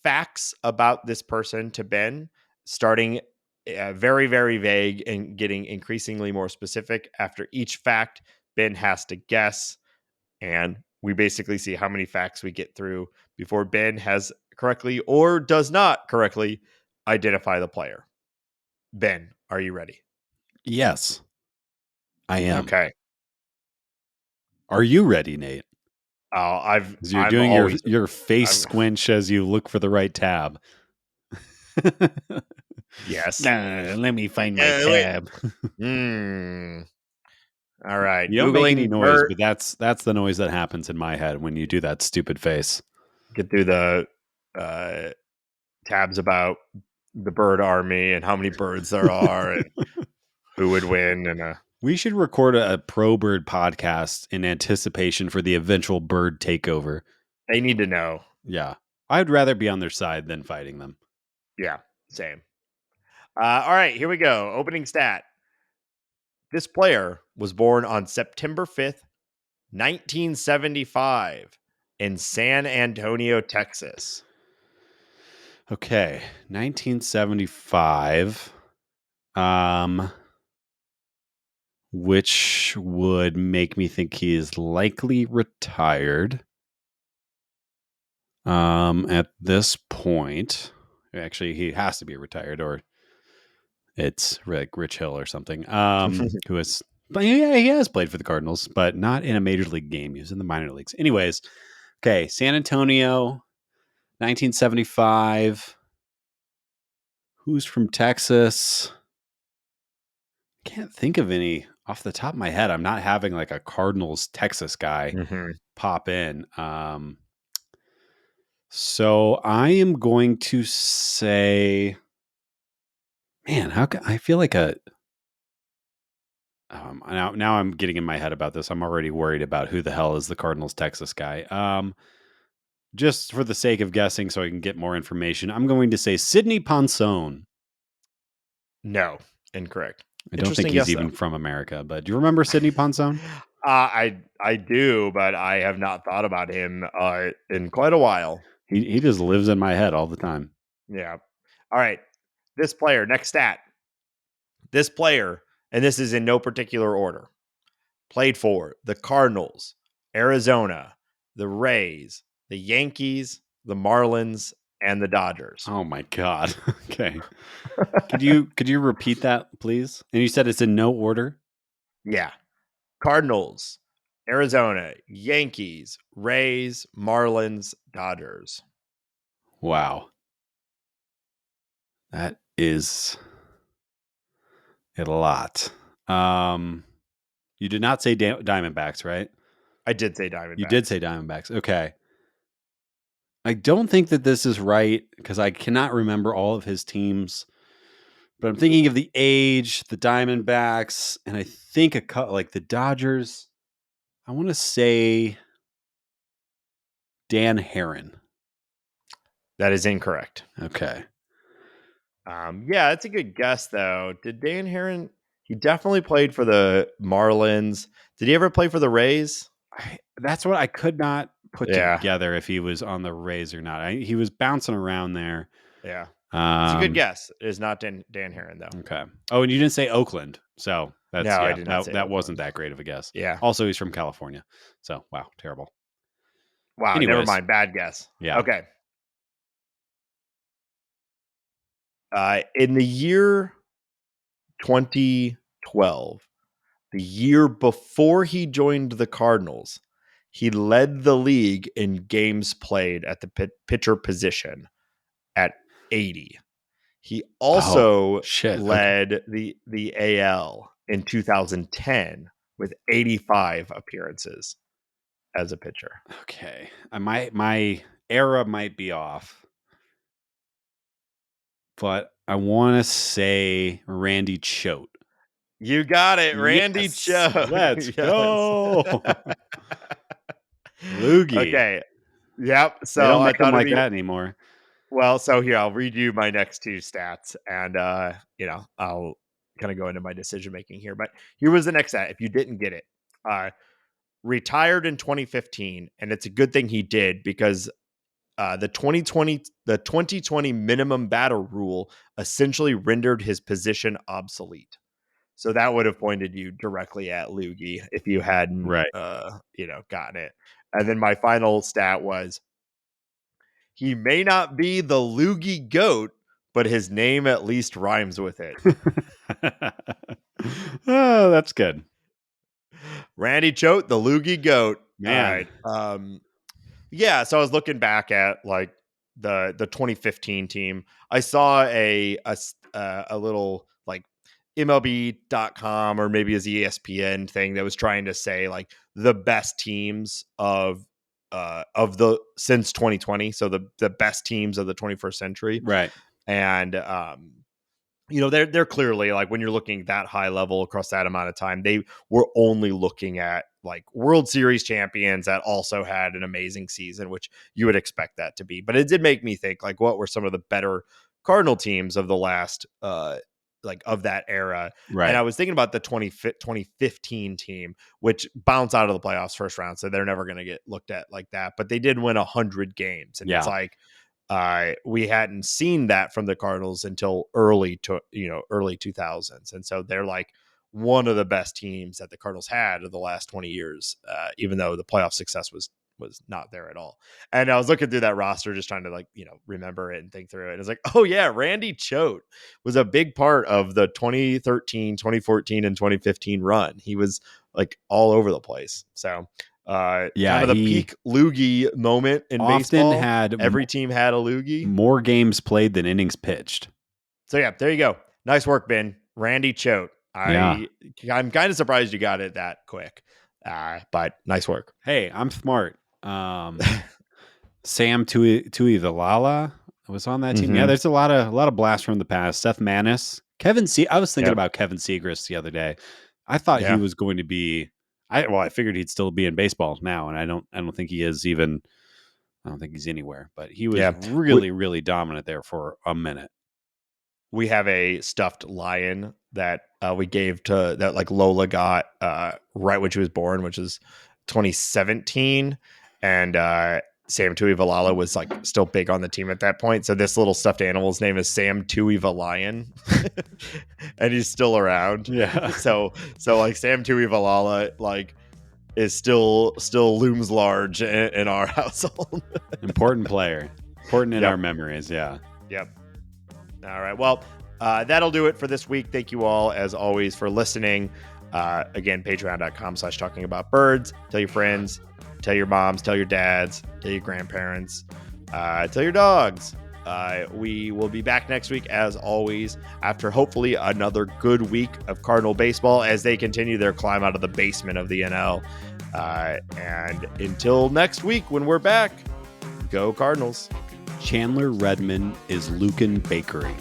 facts about this person to Ben, starting very, very vague and getting increasingly more specific. After each fact, Ben has to guess, and we basically see how many facts we get through before Ben has correctly or does not correctly identify the player. Ben, are you ready? Yes, I am. Okay. Are you ready, Nate? You're doing your face squinch as you look for the right tab. Yes. Let me find my tab. All right. You don't make any noise, but that's the noise that happens in my head when you do that stupid face. Get through the tabs about the bird army and how many birds there are and who would win. And we should record a pro bird podcast in anticipation for the eventual bird takeover. They need to know. Yeah. I'd rather be on their side than fighting them. Yeah, same. All right, here we go. Opening stat. This player was born on September 5th, 1975 in San Antonio, Texas. Okay, 1975. Which would make me think he is likely retired. At this point, actually, he has to be retired, or it's like Rich Hill or something. Who is? But yeah, he has played for the Cardinals, but not in a major league game. He was in the minor leagues. Anyways, okay, San Antonio, 1975. Who's from Texas? Can't think of any off the top of my head. I'm not having like a Cardinals Texas guy pop in. So I am going to say, man, I feel like now I'm getting in my head about this. I'm already worried about who the hell is the Cardinals Texas guy. just for the sake of guessing so I can get more information, I'm going to say Sidney Ponson. No, incorrect. I don't think he's even from America, but do you remember Sidney Ponson? I do, but I have not thought about him in quite a while. He just lives in my head all the time. Yeah. All right. This player, next stat. This player, and this is in no particular order, played for the Cardinals, Arizona, the Rays, the Yankees, the Marlins, and the Dodgers. Oh my God. Okay. Could you repeat that, please? And you said it's in no order? Yeah. Cardinals, Arizona, Yankees, Rays, Marlins, Dodgers. Wow. That is a lot. You did not say Diamondbacks, right? I did say Diamondbacks. You did say Diamondbacks. Okay. I don't think that this is right because I cannot remember all of his teams. But I'm thinking of the age, the Diamondbacks, and I think like the Dodgers. I want to say Dan Herron. That is incorrect. Okay. Yeah, that's a good guess, though. Did Dan Herron? He definitely played for the Marlins. Did he ever play for the Rays? That's what I could not put together if he was on the Rays or not. He was bouncing around there. Yeah. It's a good guess. It is not Dan Herron, though. Okay. Oh, and you didn't say Oakland. So that's I did not say that wasn't that great of a guess. Yeah. Also, he's from California. So, wow, terrible. Wow, anyways, never mind. Bad guess. Yeah. Okay. In the year 2012, the year before he joined the Cardinals, he led the league in games played at the pitcher position at 80. He also led the AL in 2010 with 85 appearances as a pitcher. Okay. My era might be off, but I want to say Randy Choate. You got it, Randy Choate. Let's go. Loogie. Okay. Yep. So they don't make them like that anymore. Well, so here I'll read you my next two stats, and I'll kind of go into my decision making here. But here was the next stat. If you didn't get it, retired in 2015, and it's a good thing he did because the 2020 minimum batter rule essentially rendered his position obsolete. So that would have pointed you directly at Loogie if you hadn't, gotten it. And then my final stat was he may not be the Loogie GOAT, but his name at least rhymes with it. Oh, that's good. Randy Choate, the Loogie GOAT. Man. All right. Yeah, so I was looking back at like the 2015 team. I saw a little like MLB.com or maybe his ESPN thing that was trying to say like the best teams of the since 2020, so the best teams of the 21st century, right? And they're clearly like when you're looking that high level across that amount of time, they were only looking at like World Series champions that also had an amazing season, which you would expect that to be. But it did make me think like what were some of the better Cardinal teams of the last like of that era. Right. And I was thinking about the 2015 team, which bounced out of the playoffs first round. So they're never going to get looked at like that, but they did win 100 games. And it's like, we hadn't seen that from the Cardinals until early 2000s. And so they're like one of the best teams that the Cardinals had of the last 20 years, even though the playoff success was not there at all. And I was looking through that roster, just trying to remember it and think through it. And it's like, oh yeah, Randy Choate was a big part of the 2013, 2014, and 2015 run. He was like all over the place. So kind of the peak Loogie moment in baseball. Every team had a Loogie. More games played than innings pitched. So yeah, there you go. Nice work, Ben. Randy Choate. I'm kind of surprised you got it that quick. But nice work. Hey, I'm smart. Sam Tuivailala was on that team. Mm-hmm. Yeah, there's a lot of blasts from the past. Seth Manis, I was thinking about Kevin Segras the other day. I thought he was going to be. I figured he'd still be in baseball now, and I don't think he is even I don't think he's anywhere, but he was really dominant there for a minute. We have a stuffed lion that we gave to that like Lola got right when she was born, which is 2017, and Sam Tuivalala was like still big on the team at that point. So this little stuffed animal's name is Sam Tuivalalion, and he's still around. Yeah. So like Sam Tuivalala like is still looms large in our household. Important player, important in our memories. Yeah. Yep. All right. Well, that'll do it for this week. Thank you all, as always, for listening. Again, patreon.com/talkingaboutbirds. Tell your friends, tell your moms, tell your dads, tell your grandparents, tell your dogs. We will be back next week, as always, after hopefully another good week of Cardinal baseball as they continue their climb out of the basement of the NL. And until next week, when we're back, go Cardinals. Chandler Redmond is LUKEN Bakery.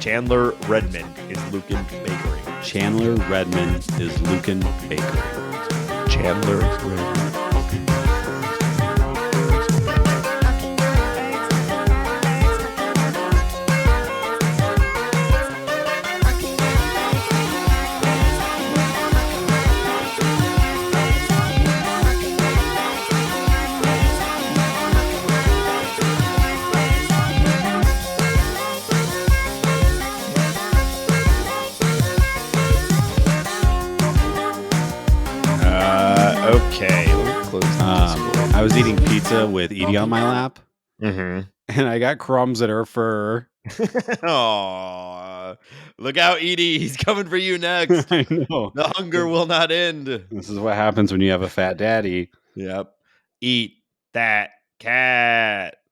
Chandler Redmond is LUKEN Bakery. Chandler Redmond is LUKEN Bakery. Chandler Redmond. Okay, let me close I was eating pizza with Edie on my lap, and I got crumbs at her fur. Oh, look out, Edie! He's coming for you next. I know. The hunger will not end. This is what happens when you have a fat daddy. Yep. Eat that cat.